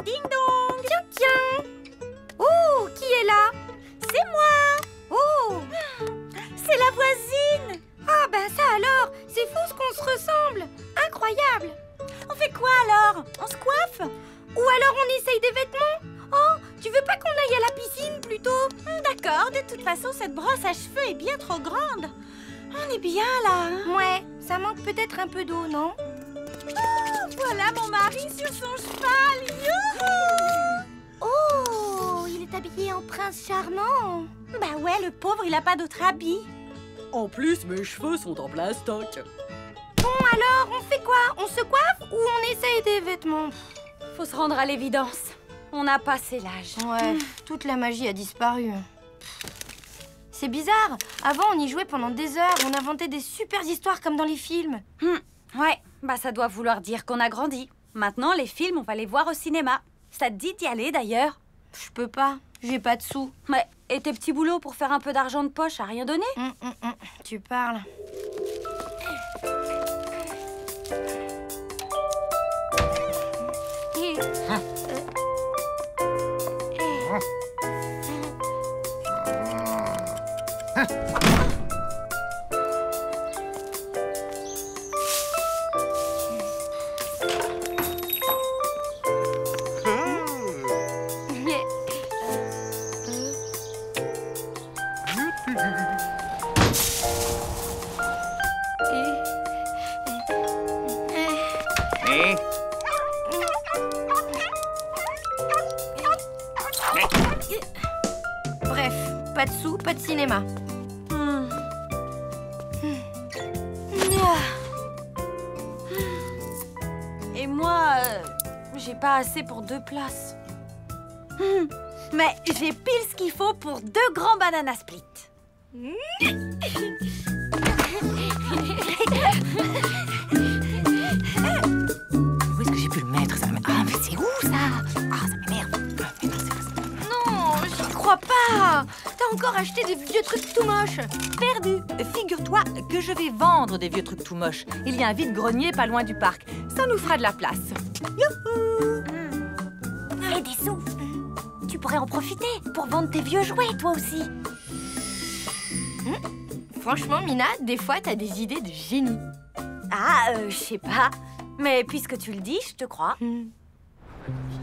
Ding dong! Tiens, tiens! Oh, qui est là? C'est moi! Oh! C'est la voisine! Ah ben ça alors! C'est fou ce qu'on se ressemble! Incroyable! On fait quoi alors? On se coiffe? Ou alors on essaye des vêtements? Oh, tu veux pas qu'on aille à la piscine plutôt? D'accord, de toute façon cette brosse à cheveux est bien trop grande. On est bien là, hein? Ouais, ça manque peut-être un peu d'eau, non? Oh, voilà mon mari sur son cheval! Youhou! Oh, il est habillé en prince charmant. Bah ouais, le pauvre, il a pas d'autre habit. En plus, mes cheveux sont en plastoc. Bon alors, on fait quoi? On se coiffe ou on essaye des vêtements? Faut se rendre à l'évidence. On a passé l'âge. Ouais, toute la magie a disparu. C'est bizarre. Avant, on y jouait pendant des heures. On inventait des super histoires comme dans les films. Ouais, bah ça doit vouloir dire qu'on a grandi. Maintenant, les films, on va les voir au cinéma. Ça te dit d'y aller d'ailleurs? Je peux pas. J'ai pas de sous. Ouais, et tes petits boulots pour faire un peu d'argent de poche, à rien donné? Tu parles. Bref, pas de sous, pas de cinéma. Et moi, j'ai pas assez pour 2 places. Mais j'ai pile ce qu'il faut pour 2 grands banana split. Où est-ce que j'ai pu le mettre ça? Ah, mais c'est où ça? Ah, ça m'énerve. Non, j'y crois pas. T'as encore acheté des vieux trucs tout moches. Perdu. Figure-toi que je vais vendre des vieux trucs tout moches. Il y a un vide-grenier pas loin du parc. Ça nous fera de la place. Youhou! tirer des sous. Tu pourrais en profiter pour vendre tes vieux jouets, toi aussi. Franchement, Mina, des fois, t'as des idées de génie. Ah, je sais pas. Mais puisque tu le dis, je te crois.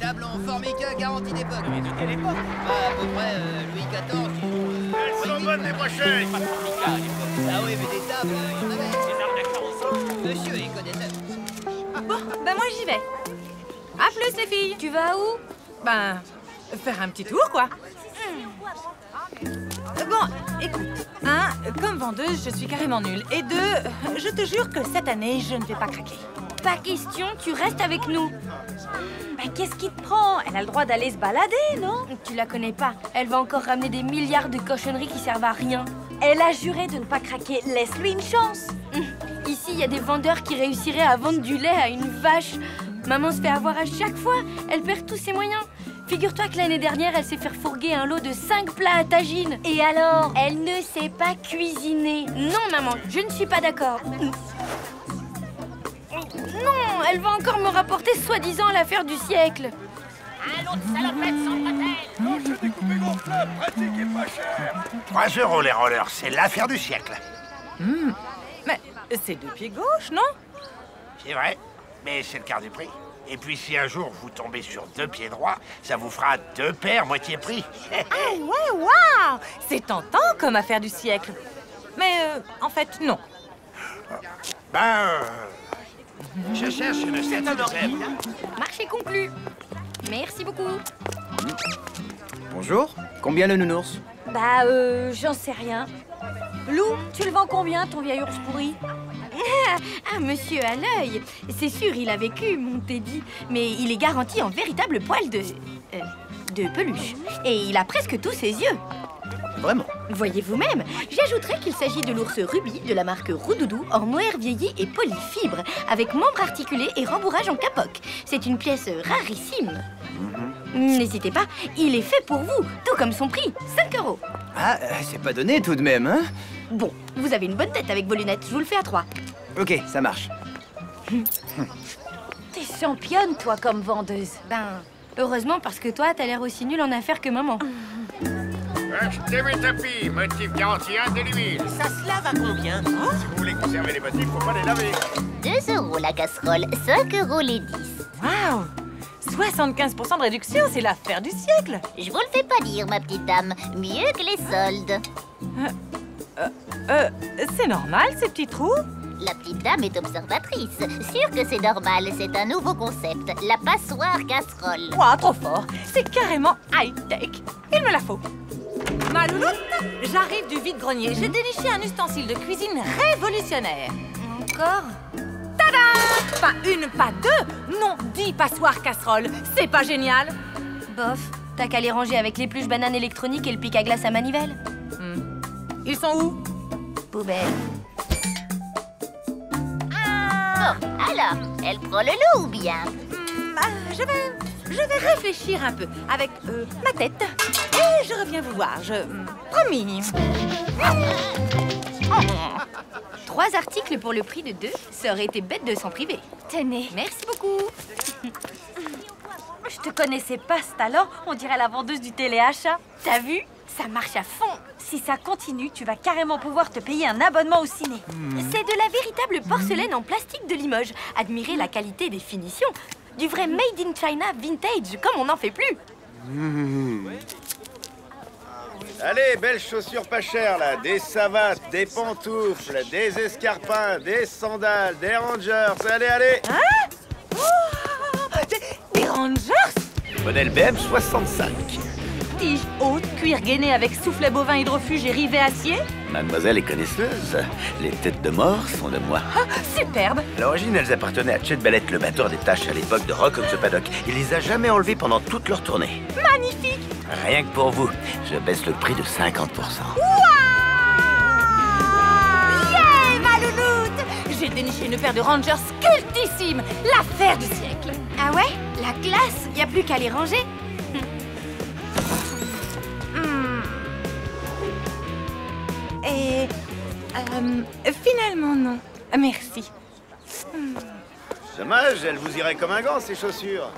Table en formica garantie d'époque. Mais de quelle époque? À peu près Louis XIV. Elles sont bonnes, les prochaines. Ah oui, mais des tables, il y en avait. Monsieur, il connaît ça. Bon, ben moi j'y vais. À plus les filles. Tu vas où? Ben, faire un petit tour quoi. Bon, écoute, comme vendeuse, je suis carrément nulle. Et deux, je te jure que cette année, je ne vais pas craquer. Pas question, tu restes avec nous. Mais qu'est-ce qui te prend? Elle a le droit d'aller se balader, non? Tu la connais pas. Elle va encore ramener des milliards de cochonneries qui servent à rien. Elle a juré de ne pas craquer. Laisse-lui une chance. Ici, il y a des vendeurs qui réussiraient à vendre du lait à une vache. Maman se fait avoir à chaque fois. Elle perd tous ses moyens. Figure-toi que l'année dernière, elle s'est fait fourguer un lot de 5 plats à tagine. Et alors? Elle ne sait pas cuisiner. Non, maman, je ne suis pas d'accord. Non, elle va encore me rapporter soi-disant l'affaire du siècle. Un lot de salopettes sans bretelles. J'ai découpé gonflable, pratique et pas cher. 3 € les rollers, c'est l'affaire du siècle. Mais c'est 2 pieds gauche, non? C'est vrai, mais c'est le quart du prix. Et puis si un jour vous tombez sur 2 pieds droits, ça vous fera 2 paires moitié prix. Ah ouais, waouh! C'est tentant comme affaire du siècle. Mais en fait, non. Je cherche une statue de zèbre. Marché conclu. Merci beaucoup. Bonjour, combien le nounours? Bah, j'en sais rien. Lou, tu le vends combien, ton vieil ours pourri? Ah, monsieur à l'œil. C'est sûr, il a vécu, mon Teddy. Mais il est garanti en véritable poil de peluche. Et il a presque tous ses yeux. Vraiment? Voyez vous-même. J'ajouterais qu'il s'agit de l'ours Ruby de la marque Roudoudou en mohair vieilli et polyfibre, avec membres articulés et rembourrage en capoc. C'est une pièce rarissime. N'hésitez pas, il est fait pour vous, tout comme son prix, 5 €. Ah, c'est pas donné tout de même, hein? Bon, vous avez une bonne tête avec vos lunettes, je vous le fais à 3. Ok, ça marche. T'es championne, toi, comme vendeuse. Ben, heureusement, parce que toi, t'as l'air aussi nul en affaires que maman. Achetez mes tapis, motif garanti 1 de l'huile. Ça se lave à combien? Si vous voulez conserver les motifs, faut pas les laver. 2 € la casserole, 5 € les 10. Waouh! 75% de réduction, c'est l'affaire du siècle. Je vous le fais pas dire, ma petite dame. Mieux que les soldes. C'est normal, ces petits trous? La petite dame est observatrice. Sûr que c'est normal, c'est un nouveau concept. La passoire casserole. Ouah, trop fort. C'est carrément high-tech. Il me la faut. Ma louloute, j'arrive du vide-grenier. J'ai déniché un ustensile de cuisine révolutionnaire. Encore? Tada! Pas une, pas deux, non, 10 passoires casseroles. C'est pas génial? Bof, t'as qu'à les ranger avec l'épluche banane électronique et le pic à glace à manivelle. Ils sont où? Poubelle. Bon, alors, elle prend le lot ou bien? Je vais réfléchir un peu avec ma tête. Et je reviens vous voir, promis. 3 articles pour le prix de 2, ça aurait été bête de s'en priver. Tenez. Merci beaucoup. Je te connaissais pas ce talent, on dirait la vendeuse du téléachat. T'as vu? Ça marche à fond. Si ça continue, tu vas carrément pouvoir te payer un abonnement au ciné. C'est de la véritable porcelaine en plastique de Limoges. Admirez la qualité des finitions. Du vrai Made in China vintage, comme on n'en fait plus. Allez, belles chaussures pas chères, là. Des savates, des pantoufles, des escarpins, des sandales, des rangers. Allez, allez. Hein? Des rangers? Modèle BM 65. Tige haute, cuir gainé avec soufflet bovin hydrofuge et rivet acier? Mademoiselle est connaisseuse. Les têtes de mort sont de moi. Ah, superbe! À l'origine, elles appartenaient à Chet Ballett, le batteur des Tâches à l'époque de Rock on the Paddock. Il les a jamais enlevées pendant toute leur tournée. Magnifique! Rien que pour vous, je baisse le prix de 50%. Yeah, ma louloute! J'ai déniché une paire de Rangers cultissime, l'affaire du siècle. Ah ouais? La classe? Y a plus qu'à les ranger. Et... finalement, non. Merci. Dommage, elles vous iraient comme un gant, ces chaussures.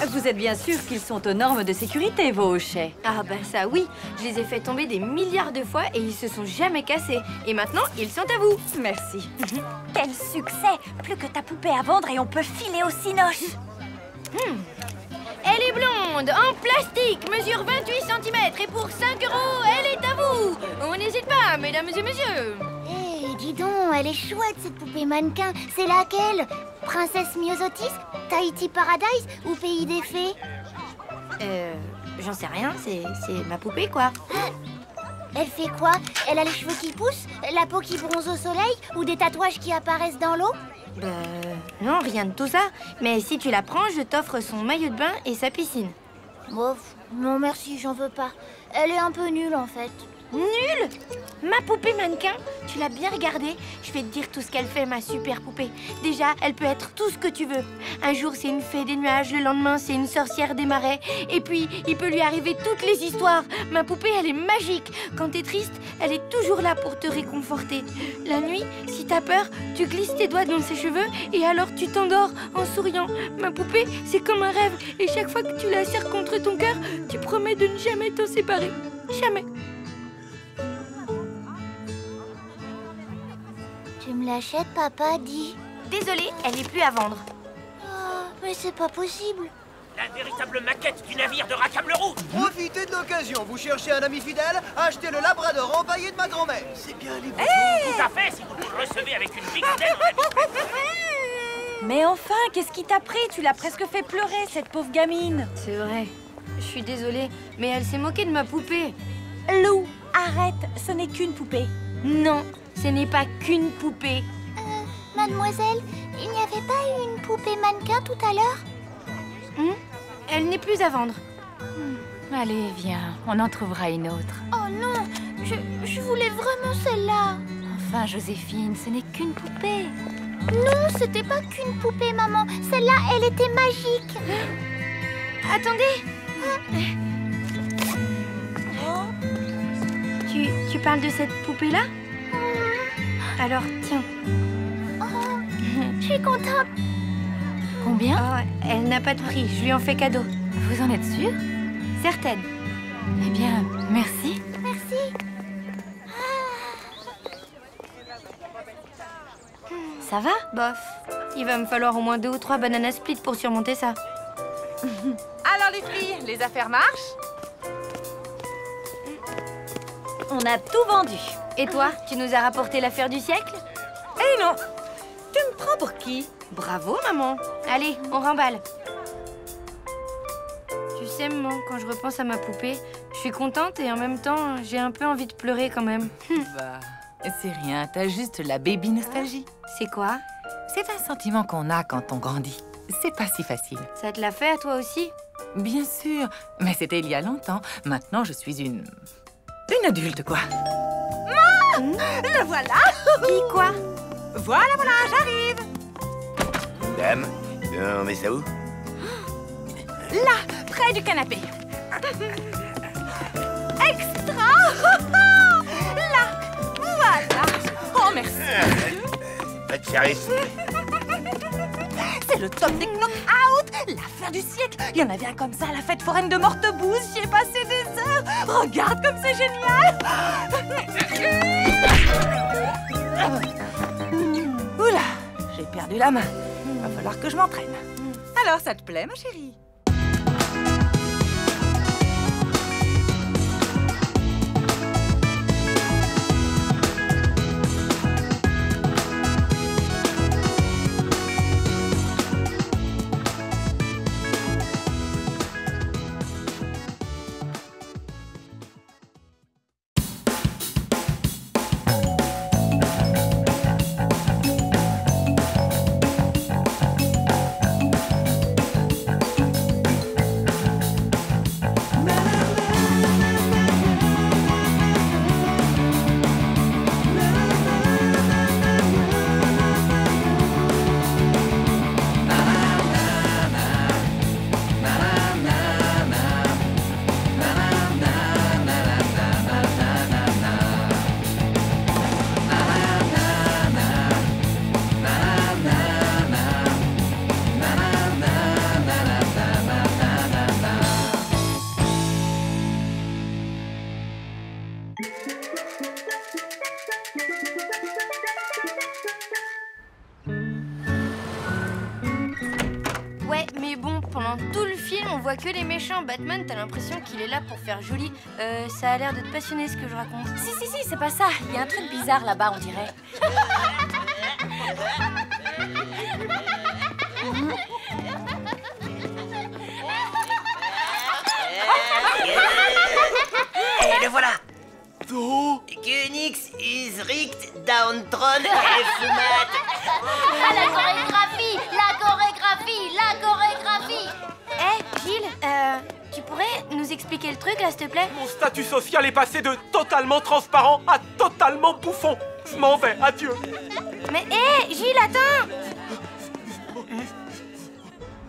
Vous êtes bien sûr qu'ils sont aux normes de sécurité, vos hochets. Ah bah ça oui, je les ai fait tomber des milliards de fois et ils se sont jamais cassés. Et maintenant, ils sont à vous. Merci. Quel succès! Plus que ta poupée à vendre et on peut filer au cinoche. Elle est blonde, en plastique, mesure 28 cm et pour 5 €, elle est à vous. On n'hésite pas, mesdames et messieurs. Hé, dis donc, elle est chouette cette poupée mannequin. C'est laquelle? Princesse Myosotis, Tahiti Paradise ou Pays des Fées? J'en sais rien, c'est ma poupée quoi. Elle fait quoi? Elle a les cheveux qui poussent, la peau qui bronze au soleil ou des tatouages qui apparaissent dans l'eau? Non, rien de tout ça. Mais si tu la prends, je t'offre son maillot de bain et sa piscine. Bof, non merci, j'en veux pas. Elle est un peu nulle en fait. Nulle? Ma poupée mannequin? Tu l'as bien regardée? Je vais te dire tout ce qu'elle fait, ma super poupée. Déjà, elle peut être tout ce que tu veux. Un jour, c'est une fée des nuages, le lendemain, c'est une sorcière des marais. Et puis, il peut lui arriver toutes les histoires. Ma poupée, elle est magique. Quand t'es triste, elle est toujours là pour te réconforter. La nuit, si t'as peur, tu glisses tes doigts dans ses cheveux et alors tu t'endors en souriant. Ma poupée, c'est comme un rêve. Et chaque fois que tu la serres contre ton cœur, tu promets de ne jamais t'en séparer. Jamais. Tu me l'achètes, papa, dis. Désolée, elle n'est plus à vendre. Oh, mais c'est pas possible. La véritable maquette du navire de Rackham-le-Roux. Profitez de l'occasion. Vous cherchez un ami fidèle? Achetez le labrador empaillé de ma grand-mère. C'est bien les boutons. Tout à fait, si vous le recevez avec une big fidèle dans la bouche. Mais enfin, qu'est-ce qui t'a pris? Tu l'as presque fait pleurer, cette pauvre gamine. C'est vrai. Je suis désolée, mais elle s'est moquée de ma poupée. Lou, arrête, ce n'est qu'une poupée. Non, ce n'est pas qu'une poupée. Mademoiselle, il n'y avait pas eu une poupée mannequin tout à l'heure? Elle n'est plus à vendre. Allez, viens, on en trouvera une autre. Oh non, je voulais vraiment celle-là. Enfin, Joséphine, ce n'est qu'une poupée. Non, c'était pas qu'une poupée, maman. Celle-là, elle était magique. Attendez. Tu parles de cette poupée-là? Alors, tiens. Oh, je suis contente. Combien? Oh, elle n'a pas de prix, je lui en fais cadeau. Vous en êtes sûre? Certaine. Eh bien, merci. Merci. Ça va? Bof. Il va me falloir au moins 2 ou 3 bananas split pour surmonter ça. Alors les filles, les affaires marchent? On a tout vendu. Et toi, tu nous as rapporté l'affaire du siècle? Eh non! Tu me prends pour qui? Bravo, maman. Allez, on remballe. Tu sais, maman, quand je repense à ma poupée, je suis contente et en même temps, j'ai un peu envie de pleurer quand même. Bah, c'est rien, t'as juste la baby nostalgie. C'est quoi? C'est un sentiment qu'on a quand on grandit. C'est pas si facile. Ça te l'a fait à toi aussi? Bien sûr, mais c'était il y a longtemps. Maintenant, je suis une adulte, quoi. Maman! Le voilà! Qui, quoi? Voilà, j'arrive! Dame, on met ça où? Là, près du canapé. Extra! Là, voilà! Oh, merci! Pas de service. C'est le top des knock-out! L'affaire du siècle! Il y en avait un comme ça à la fête foraine de Mortebouze. J'y ai passé des heures! Regarde comme c'est génial! Oula! J'ai perdu la main. Va falloir que je m'entraîne. Alors, ça te plaît, ma chérie? pendant tout le film, on voit que les méchants. Batman, t'as l'impression qu'il est là pour faire joli. Ça a l'air de te passionner ce que je raconte. Si, c'est pas ça. Il y a un truc bizarre là-bas, on dirait. Et le voilà. Oh. Kunix is richt downtron et fumat. Ah, la chorégraphie. Gilles, tu pourrais nous expliquer le truc là, s'il te plaît? Mon statut social est passé de totalement transparent à totalement bouffon. Je m'en vais, adieu. Mais Gilles, attends!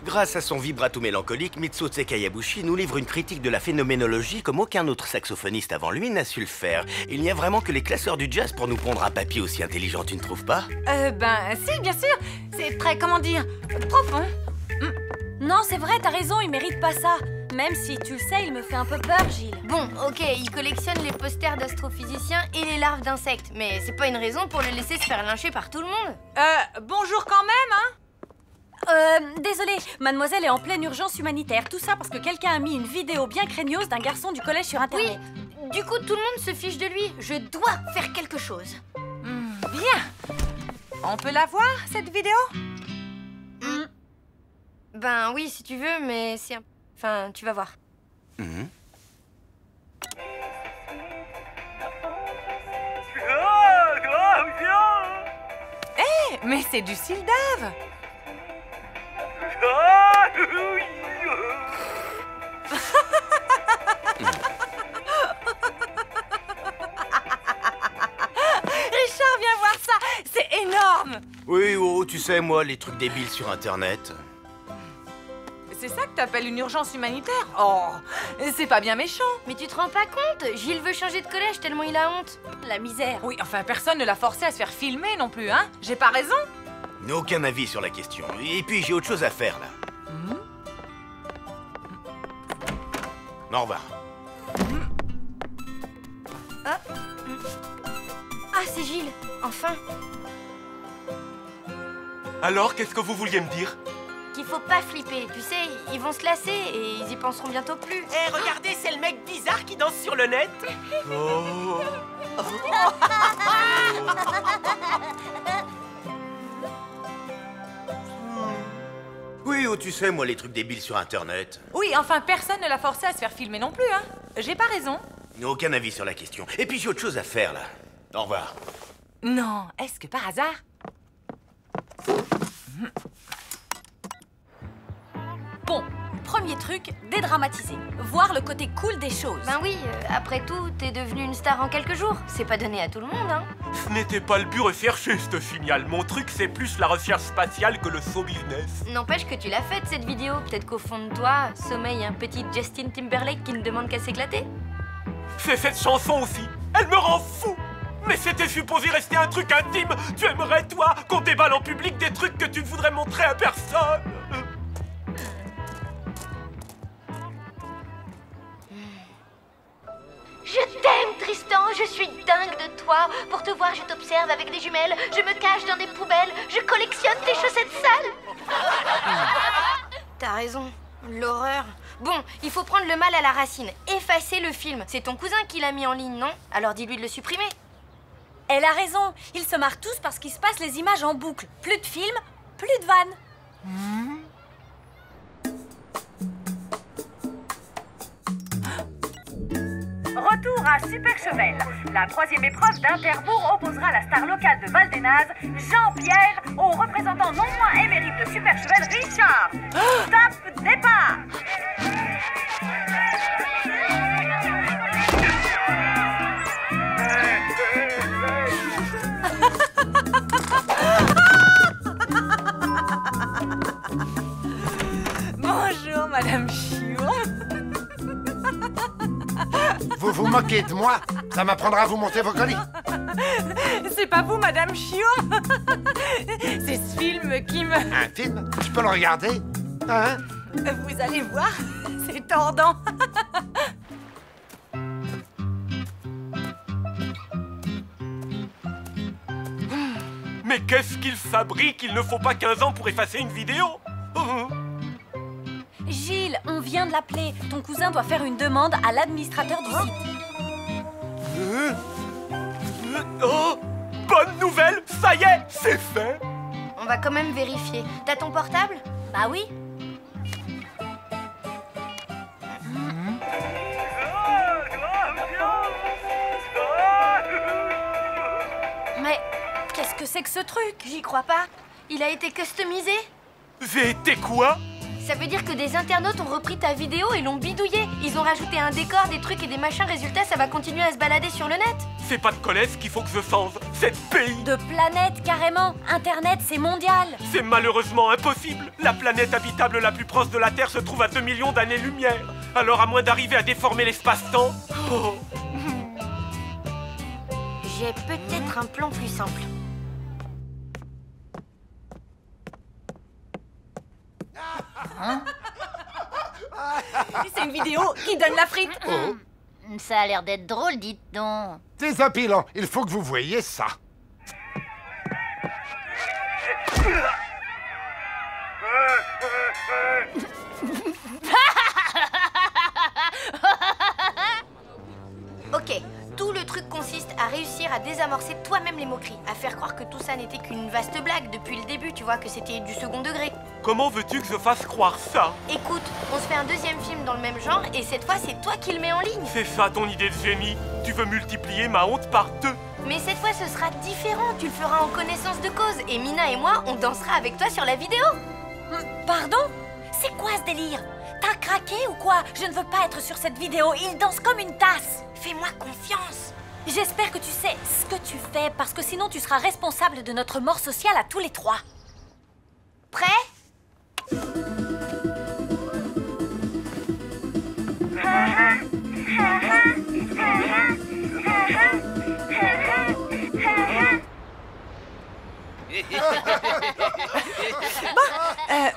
Grâce à son vibrato mélancolique, Mitsutsu Kayabushi nous livre une critique de la phénoménologie comme aucun autre saxophoniste avant lui n'a su le faire. Il n'y a vraiment que les classeurs du jazz pour nous pondre un papier aussi intelligent, tu ne trouves pas? Si, bien sûr. C'est très, comment dire, profond. Non, c'est vrai, t'as raison, il mérite pas ça. Même si, tu le sais, il me fait un peu peur, Gilles. Bon, ok, il collectionne les posters d'astrophysiciens et les larves d'insectes. Mais c'est pas une raison pour le laisser se faire lyncher par tout le monde. Bonjour quand même, hein? Désolée, mademoiselle est en pleine urgence humanitaire. Tout ça parce que quelqu'un a mis une vidéo bien craignos d'un garçon du collège sur Internet. Oui, du coup, tout le monde se fiche de lui. Je dois faire quelque chose. Bien. On peut la voir, cette vidéo? Ben oui, si tu veux, mais c'est un... Enfin, tu vas voir. Mais c'est du Sildave. Richard, viens voir ça. C'est énorme. Oui, oh, tu sais, moi, les trucs débiles sur Internet. C'est ça que t'appelles une urgence humanitaire? Oh, c'est pas bien méchant. Mais tu te rends pas compte? Gilles veut changer de collège tellement il a honte. La misère. Oui, enfin, personne ne l'a forcé à se faire filmer non plus, hein? J'ai pas raison? Aucun avis sur la question. Et puis, j'ai autre chose à faire, là. Au revoir. Ah, c'est Gilles. Enfin. Alors, qu'est-ce que vous vouliez me dire? Qu'il faut pas flipper, tu sais, ils vont se lasser et ils y penseront bientôt plus. Regardez, c'est le mec bizarre qui danse sur le net. Oh. Oui, oh, tu sais, moi, les trucs débiles sur Internet. Oui, enfin, personne ne l'a forcé à se faire filmer non plus, hein? J'ai pas raison. Aucun avis sur la question. Et puis, j'ai autre chose à faire, là. Au revoir. Non, est-ce que par hasard... Bon, premier truc, dédramatiser. Voir le côté cool des choses. Ben oui, après tout, t'es devenu une star en quelques jours. C'est pas donné à tout le monde, hein. Ce n'était pas le but recherché, ce final. Mon truc, c'est plus la recherche spatiale que le show business. N'empêche que tu l'as faite, cette vidéo. Peut-être qu'au fond de toi, sommeille un petit Justin Timberlake qui ne demande qu'à s'éclater. C'est cette chanson aussi. Elle me rend fou. Mais c'était supposé rester un truc intime. Tu aimerais, toi, qu'on déballe en public des trucs que tu ne voudrais montrer à personne. Je t'aime, Tristan, je suis dingue de toi. Pour te voir, je t'observe avec des jumelles, je me cache dans des poubelles, je collectionne tes chaussettes sales. T'as raison, l'horreur. Bon, il faut prendre le mal à la racine, effacer le film. C'est ton cousin qui l'a mis en ligne, non? Alors dis-lui de le supprimer. Elle a raison, ils se marrent tous parce qu'ils se passent les images en boucle. Plus de films, plus de vannes. Retour à Super Chevel. La troisième épreuve d'Interbourg opposera la star locale de Val-des-Nazes, Jean-Pierre, au représentant non moins émérite de Super Chevel, Richard. Top départ. Bonjour, Madame Chioum. Vous vous moquez de moi? Ça m'apprendra à vous monter vos colis. C'est pas vous, Madame Chioum. C'est ce film qui me... Un film? Je peux le regarder? Hein? Vous allez voir, c'est tordant. Mais qu'est-ce qu'il fabrique? Il ne faut pas 15 ans pour effacer une vidéo. Bill, on vient de l'appeler. Ton cousin doit faire une demande à l'administrateur du site. Oh! Bonne nouvelle! Ça y est, c'est fait! On va quand même vérifier. T'as ton portable? Bah oui. Mais qu'est-ce que c'est que ce truc? J'y crois pas. Il a été customisé? J'ai été quoi? Ça veut dire que des internautes ont repris ta vidéo et l'ont bidouillé. Ils ont rajouté un décor, des trucs et des machins. Résultat, ça va continuer à se balader sur le net. C'est pas de collège qu'il faut que je change, c'est de pays. De planète, carrément. Internet, c'est mondial. C'est malheureusement impossible. La planète habitable la plus proche de la Terre se trouve à 2 millions d'années-lumière. Alors à moins d'arriver à déformer l'espace-temps... Oh. J'ai peut-être un plan plus simple. C'est une vidéo qui donne la frite. Ça a l'air d'être drôle, dites donc. Désopilant, il faut que vous voyiez ça. Ok, tout le truc consiste à réussir à désamorcer toi-même les moqueries, à faire croire que tout ça n'était qu'une vaste blague depuis le début, tu vois, que c'était du second degré. Comment veux-tu que je fasse croire ça? Écoute, on se fait un deuxième film dans le même genre et cette fois c'est toi qui le mets en ligne. C'est ça ton idée de génie? Tu veux multiplier ma honte par 2? Mais cette fois ce sera différent, tu le feras en connaissance de cause et Mina et moi on dansera avec toi sur la vidéo. Pardon? C'est quoi ce délire? T'as craqué ou quoi? Je ne veux pas être sur cette vidéo, il danse comme une tasse. Fais-moi confiance. J'espère que tu sais ce que tu fais, parce que sinon tu seras responsable de notre mort sociale à tous les trois. Prêt?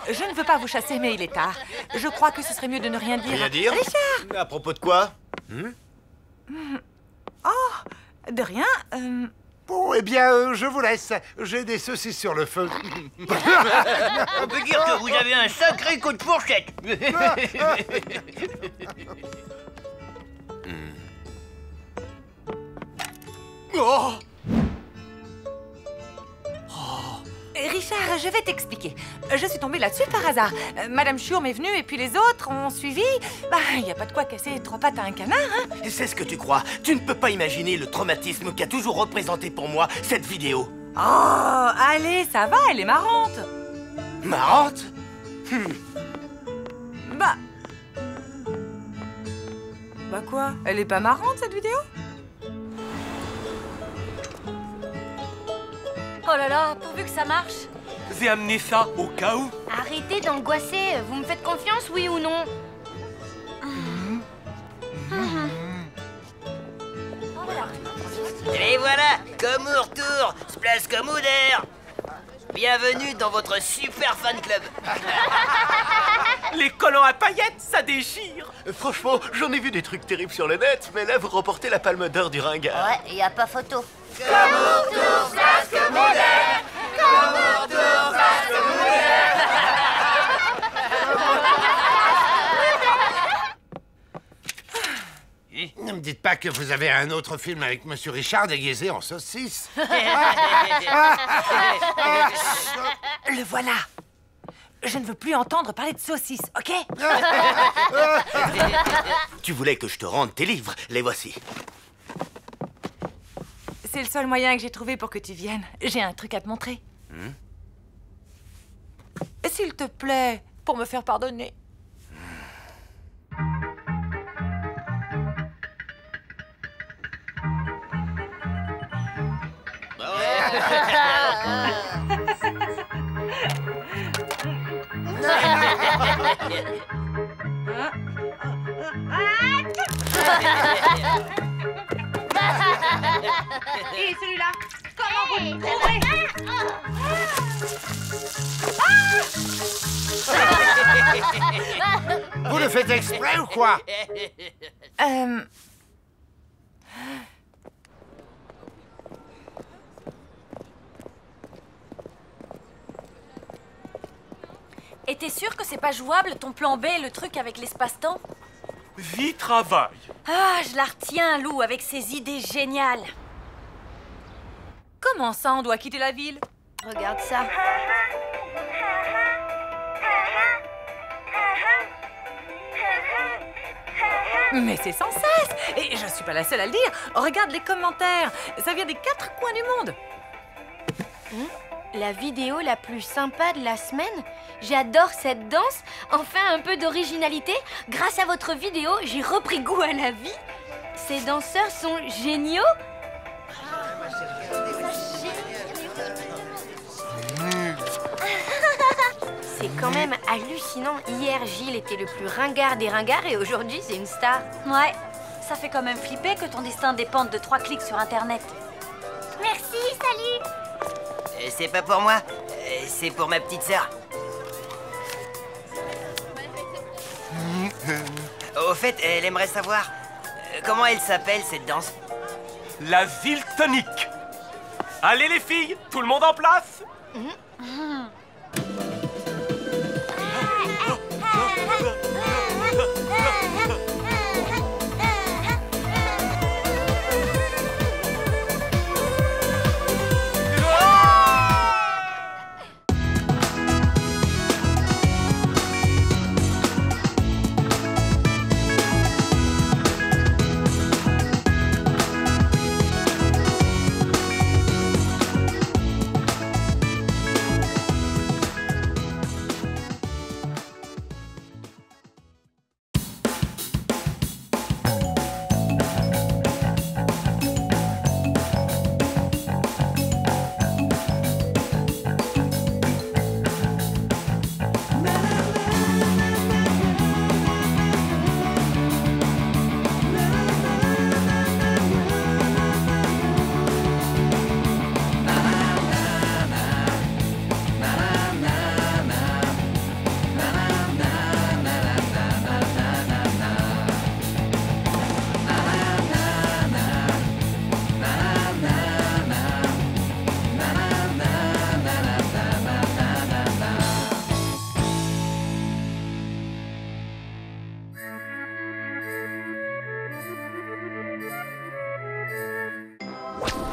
Je ne veux pas vous chasser, mais il est tard. Je crois que ce serait mieux de ne rien dire. Rien dire? Richard! À propos de quoi? Oh, de rien. Bon, eh bien, je vous laisse. J'ai des saucisses sur le feu. On peut dire que vous avez un sacré coup de fourchette. Oh! Richard, je vais t'expliquer. Je suis tombée là-dessus par hasard. Madame Chiourme est venue et puis les autres ont suivi. Bah, il n'y a pas de quoi casser 3 pattes à un canard, hein. C'est ce que tu crois. Tu ne peux pas imaginer le traumatisme qu'a toujours représenté pour moi cette vidéo. Oh, allez, ça va, elle est marrante. Marrante? Bah quoi? Elle est pas marrante, cette vidéo? Oh là là, pourvu que ça marche. J'ai amené ça au cas où. Arrêtez d'angoisser, vous me faites confiance, oui ou non? Et voilà, comme au retour, se place comme au d'air. Bienvenue dans votre super fan club. Les collants à paillettes, ça déchire. Franchement, j'en ai vu des trucs terribles sur le net, mais là, vous remportez la palme d'or du ringard. Ouais, y a pas photo. Comme au retour, place comme au d'air. Comme au retour, place comme au d'air. Ne me dites pas que vous avez un autre film avec Monsieur Richard déguisé en saucisse. Le voilà. Je ne veux plus entendre parler de saucisses, ok? Tu voulais que je te rende tes livres, les voici. C'est le seul moyen que j'ai trouvé pour que tu viennes. J'ai un truc à te montrer. S'il te plaît, pour me faire pardonner. Et celui-là, comment vous le trouvez? Vous le faites exprès ou quoi? Et t'es sûr que c'est pas jouable, ton plan B, le truc avec l'espace-temps? Vie-travail. Ah, je la retiens, Lou, avec ses idées géniales. Comment ça, on doit quitter la ville? Regarde ça. Mais c'est sans cesse! Et je suis pas la seule à le dire. Regarde les commentaires. Ça vient des 4 coins du monde. La vidéo la plus sympa de la semaine? J'adore cette danse. Enfin, un peu d'originalité. Grâce à votre vidéo, j'ai repris goût à la vie. Ces danseurs sont géniaux. C'est quand même hallucinant. Hier, Gilles était le plus ringard des ringards et aujourd'hui, c'est une star. Ouais, ça fait quand même flipper que ton destin dépende de 3 clics sur Internet. Merci, salut. C'est pas pour moi, c'est pour ma petite sœur. Au fait, elle aimerait savoir comment elle s'appelle cette danse. La ville tonique. Allez les filles, tout le monde en place?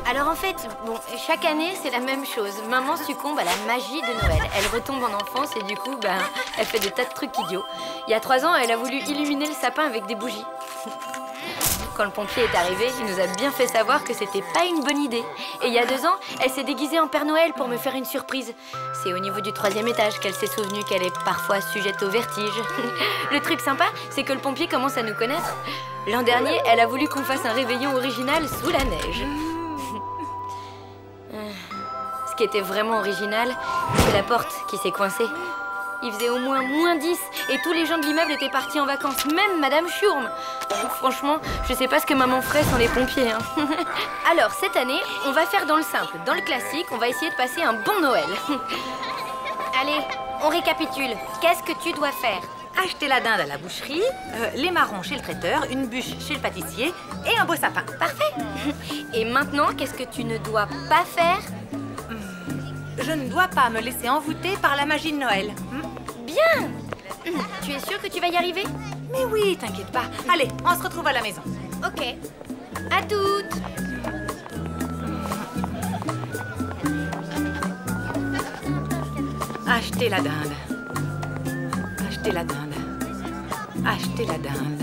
Alors en fait, bon, chaque année, c'est la même chose. Maman succombe à la magie de Noël. Elle retombe en enfance et du coup, elle fait des tas de trucs idiots. Il y a 3 ans, elle a voulu illuminer le sapin avec des bougies. Quand le pompier est arrivé, il nous a bien fait savoir que c'était pas une bonne idée. Et il y a 2 ans, elle s'est déguisée en Père Noël pour me faire une surprise. C'est au niveau du 3e étage qu'elle s'est souvenue qu'elle est parfois sujette au vertige. Le truc sympa, c'est que le pompier commence à nous connaître. L'an dernier, elle a voulu qu'on fasse un réveillon original sous la neige. Ce qui était vraiment original, c'est la porte qui s'est coincée. Il faisait au moins -10 et tous les gens de l'immeuble étaient partis en vacances, même Madame Schurm. Franchement, je sais pas ce que maman ferait sans les pompiers. Alors, cette année, on va faire dans le simple, dans le classique, on va essayer de passer un bon Noël. Allez, on récapitule. Qu'est-ce que tu dois faire? Acheter la dinde à la boucherie, les marrons chez le traiteur, une bûche chez le pâtissier et un beau sapin. Parfait. Et maintenant, qu'est-ce que tu ne dois pas faire? Je ne dois pas me laisser envoûter par la magie de Noël. Bien. Tu es sûre que tu vas y arriver? Mais oui, t'inquiète pas. Allez, on se retrouve à la maison. Ok. À toutes. Acheter la dinde. Acheter la dinde. Acheter la dinde.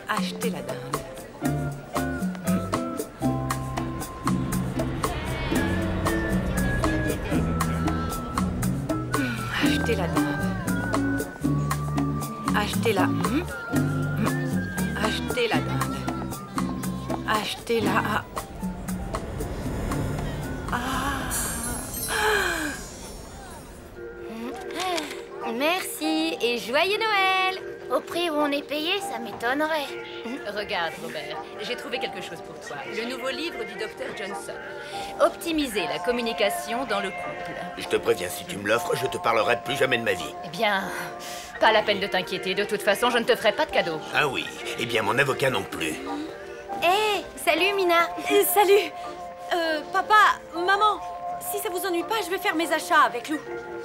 Acheter la dinde. Acheter la dinde. Acheter la... Acheter la dinde. Acheter la... Merci et joyeux Noël! Au prix où on est payé, ça m'étonnerait. Regarde, Robert, j'ai trouvé quelque chose pour toi. Le nouveau livre du Dr Johnson. Optimiser la communication dans le couple. Je te préviens, si tu me l'offres, je te parlerai plus jamais de ma vie. Eh bien, pas la peine de t'inquiéter. De toute façon, je ne te ferai pas de cadeau. Ah oui, eh bien mon avocat non plus. Hé, salut Mina. Salut. Papa, maman, si ça vous ennuie pas, je vais faire mes achats avec Lou.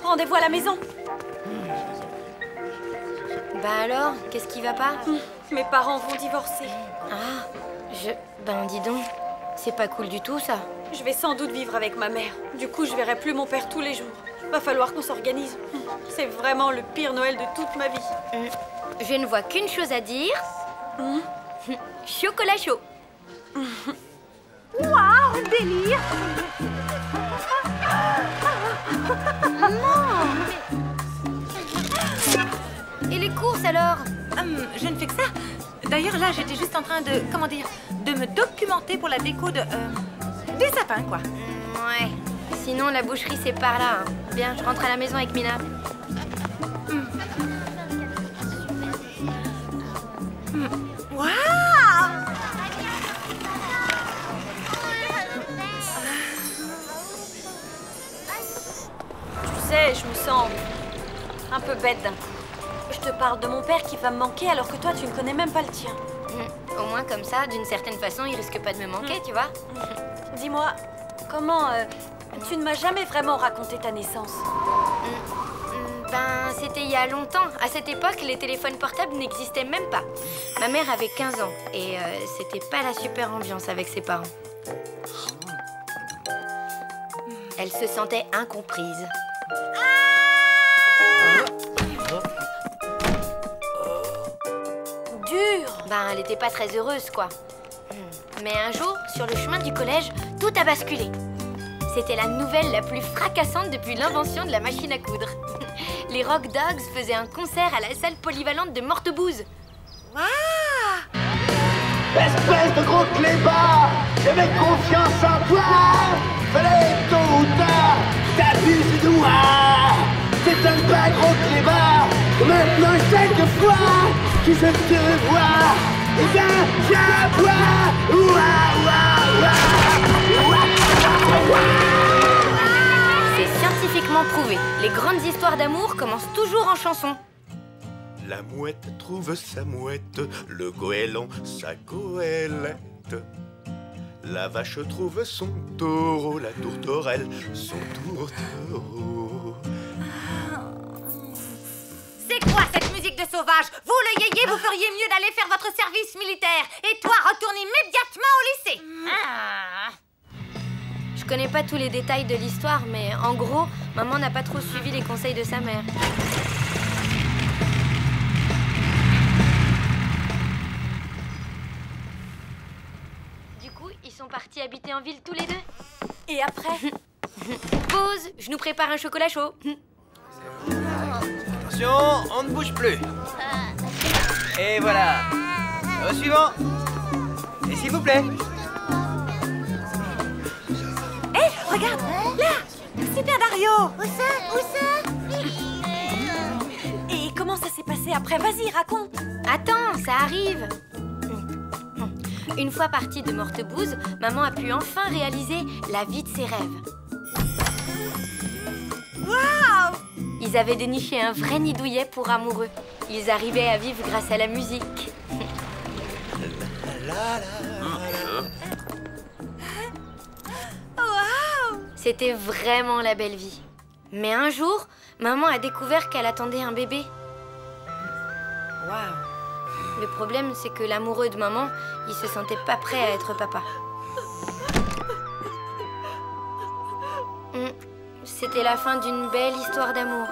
Rendez-vous à la maison. Bah alors, qu'est-ce qui va pas? Mes parents vont divorcer. Ah, Ben dis donc, c'est pas cool du tout ça. Je vais sans doute vivre avec ma mère. Du coup, je verrai plus mon père tous les jours. Va falloir qu'on s'organise. C'est vraiment le pire Noël de toute ma vie. Je ne vois qu'une chose à dire. Chocolat chaud. Waouh, délire! Et les courses alors? Je ne fais que ça. D'ailleurs, là, j'étais juste en train de, comment dire, de me documenter pour la déco de... des sapins, quoi. Ouais. Sinon, la boucherie, c'est par là. Hein. Bien, je rentre à la maison avec Mina. Waouh! Tu sais, je me sens un peu bête d'un coup. Je te parle de mon père qui va me manquer alors que toi, tu ne connais même pas le tien. Au moins, comme ça, d'une certaine façon, il risque pas de me manquer, tu vois. Dis-moi, comment... tu ne m'as jamais vraiment raconté ta naissance. Ben, c'était il y a longtemps. À cette époque, les téléphones portables n'existaient même pas. Ma mère avait 15 ans et c'était pas la super ambiance avec ses parents. Elle se sentait incomprise. Dur. Ben, elle était pas très heureuse, quoi. Mais un jour, sur le chemin du collège, tout a basculé. C'était la nouvelle la plus fracassante depuis l'invention de la machine à coudre. Les Rock Dogs faisaient un concert à la salle polyvalente de Mortebouze. Waouh! Espèce de gros clébard! J'avais confiance en toi! Fallait tôt ou tard t'abuses de moi! C'est un pas gros clébard! Maintenant chaque fois que je te revois, eh bien j'aboie! C'est scientifiquement prouvé. Les grandes histoires d'amour commencent toujours en chanson. La mouette trouve sa mouette, le goéland sa goélette. La vache trouve son taureau, la tourterelle son tourtereau. C'est quoi cette musique de sauvage? Vous, le yéyé, vous feriez mieux d'aller faire votre service militaire. Et toi, retourne immédiatement au lycée. Je connais pas tous les détails de l'histoire, mais en gros, maman n'a pas trop suivi les conseils de sa mère. Du coup, ils sont partis habiter en ville tous les deux. Et après? Pause, je nous prépare un chocolat chaud. Attention, on ne bouge plus. Et voilà. Au suivant. Et s'il vous plaît. Hé, regarde, là, Super Dario. Où ça? Et comment ça s'est passé après? Vas-y, raconte. Attends, ça arrive. Une fois partie de Mortebouze, maman a pu enfin réaliser la vie de ses rêves. Waouh! Ils avaient déniché un vrai nid douillet pour amoureux. Ils arrivaient à vivre grâce à la musique. C'était vraiment la belle vie. Mais un jour, maman a découvert qu'elle attendait un bébé. Waouh! Le problème, c'est que l'amoureux de maman, il se sentait pas prêt à être papa. C'était la fin d'une belle histoire d'amour.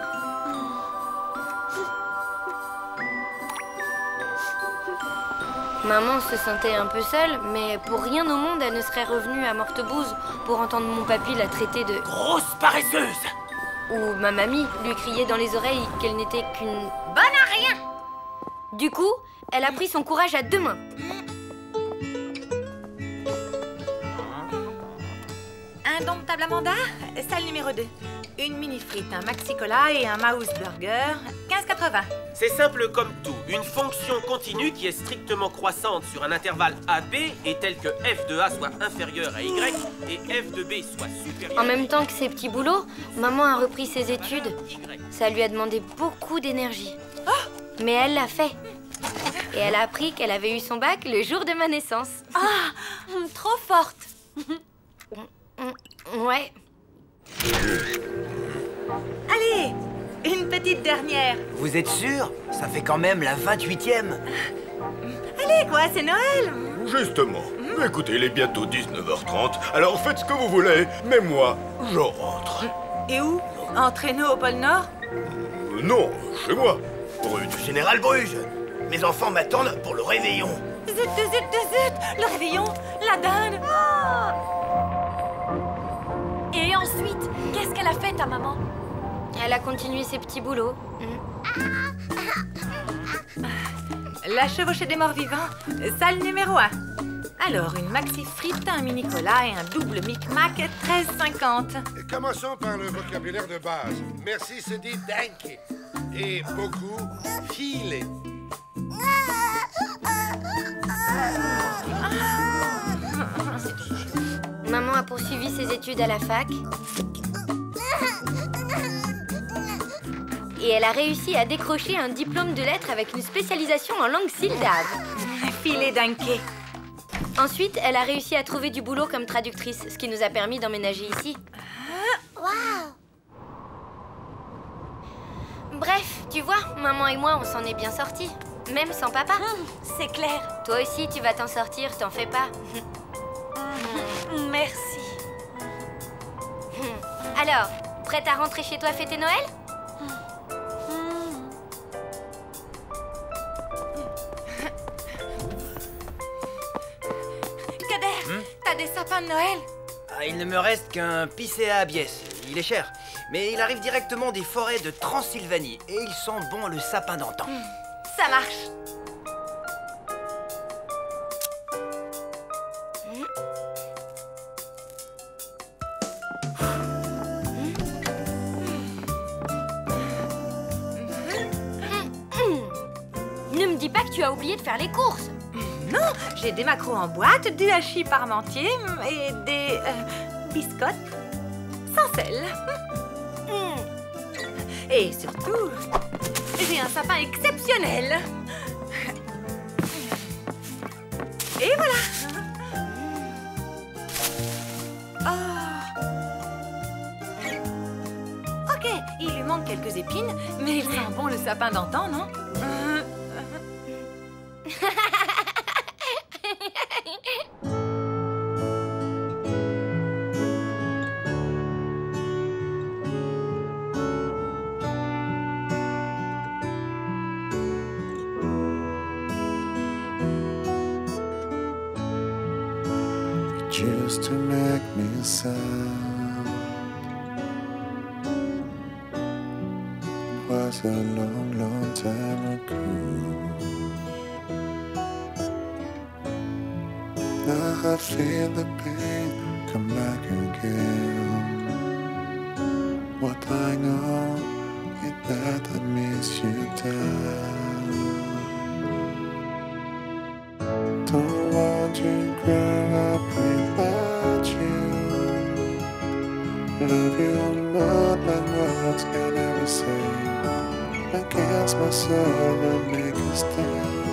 Maman se sentait un peu seule, mais pour rien au monde, elle ne serait revenue à Mortebouze pour entendre mon papy la traiter de... Grosse paresseuse! Ou ma mamie lui crier dans les oreilles qu'elle n'était qu'une... Bonne à rien! Du coup, elle a pris son courage à deux mains. Indomptable Amanda, salle numéro 2. Une mini frite, un maxi cola et un mouse burger, 15,80. C'est simple comme tout. Une fonction continue qui est strictement croissante sur un intervalle AB est telle que f de A soit inférieur à Y et f de B soit supérieur. En même temps que ses petits boulots, maman a repris ses études. Ça lui a demandé beaucoup d'énergie. Mais elle l'a fait. Et elle a appris qu'elle avait eu son bac le jour de ma naissance. Ah, trop forte. Ouais. Allez, une petite petite dernière. Vous êtes sûr? Ça fait quand même la 28e. Allez, quoi, c'est Noël. Justement. Écoutez, il est bientôt 19h30, alors faites ce que vous voulez, mais moi, je rentre. Et où? Entraîne-nous au pôle Nord? Non, chez moi. Rue du Général Bruges. Mes enfants m'attendent pour le réveillon. Zut, zut, zut. Le réveillon, la dinde. Et ensuite, qu'est-ce qu'elle a fait, ta maman? Elle a continué ses petits boulots. La chevauchée des morts vivants, salle numéro 1. Alors, une maxi frite, un mini cola et un double Mic Mac, 13,50. Commençons par le vocabulaire de base. Merci se dit danke. Et beaucoup, filet. Maman a poursuivi ses études à la fac. Et elle a réussi à décrocher un diplôme de lettres avec une spécialisation en langue sildave. Filet danke. Ensuite, elle a réussi à trouver du boulot comme traductrice, ce qui nous a permis d'emménager ici. Waouh! Bref, tu vois, maman et moi, on s'en est bien sortis. Même sans papa. C'est clair. Toi aussi, tu vas t'en sortir, t'en fais pas. Merci. Alors, prête à rentrer chez toi fêter Noël? Kader, t'as des sapins de Noël? Ah, il ne me reste qu'un Picea abies. Il est cher, mais il arrive directement des forêts de Transylvanie et il sent bon le sapin d'antan. Ça marche. Ne me dis pas que tu as oublié de faire les courses. Non, j'ai des maquereaux en boîte, du hachis parmentier et des biscottes sans sel. Et surtout, j'ai un sapin exceptionnel. Et voilà. Ok, il lui manque quelques épines, mais il sent bon le sapin d'antan, non? Just to make me sound was a long, long time ago. Now I feel the pain come back again. What I know is that I miss you down. Don't want to grow up without you. Love you more than words can ever say. Against my soul and make a stand.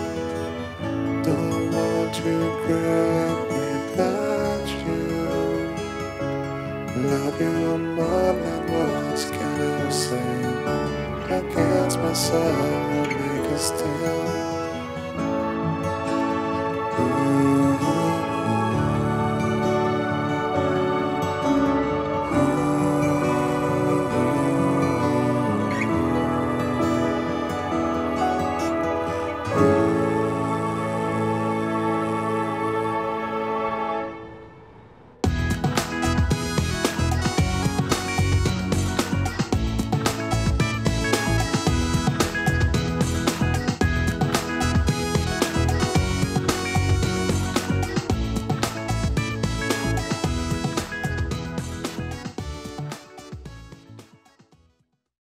Don't want to grow up without you. Love you more than words can ever say. Against my soul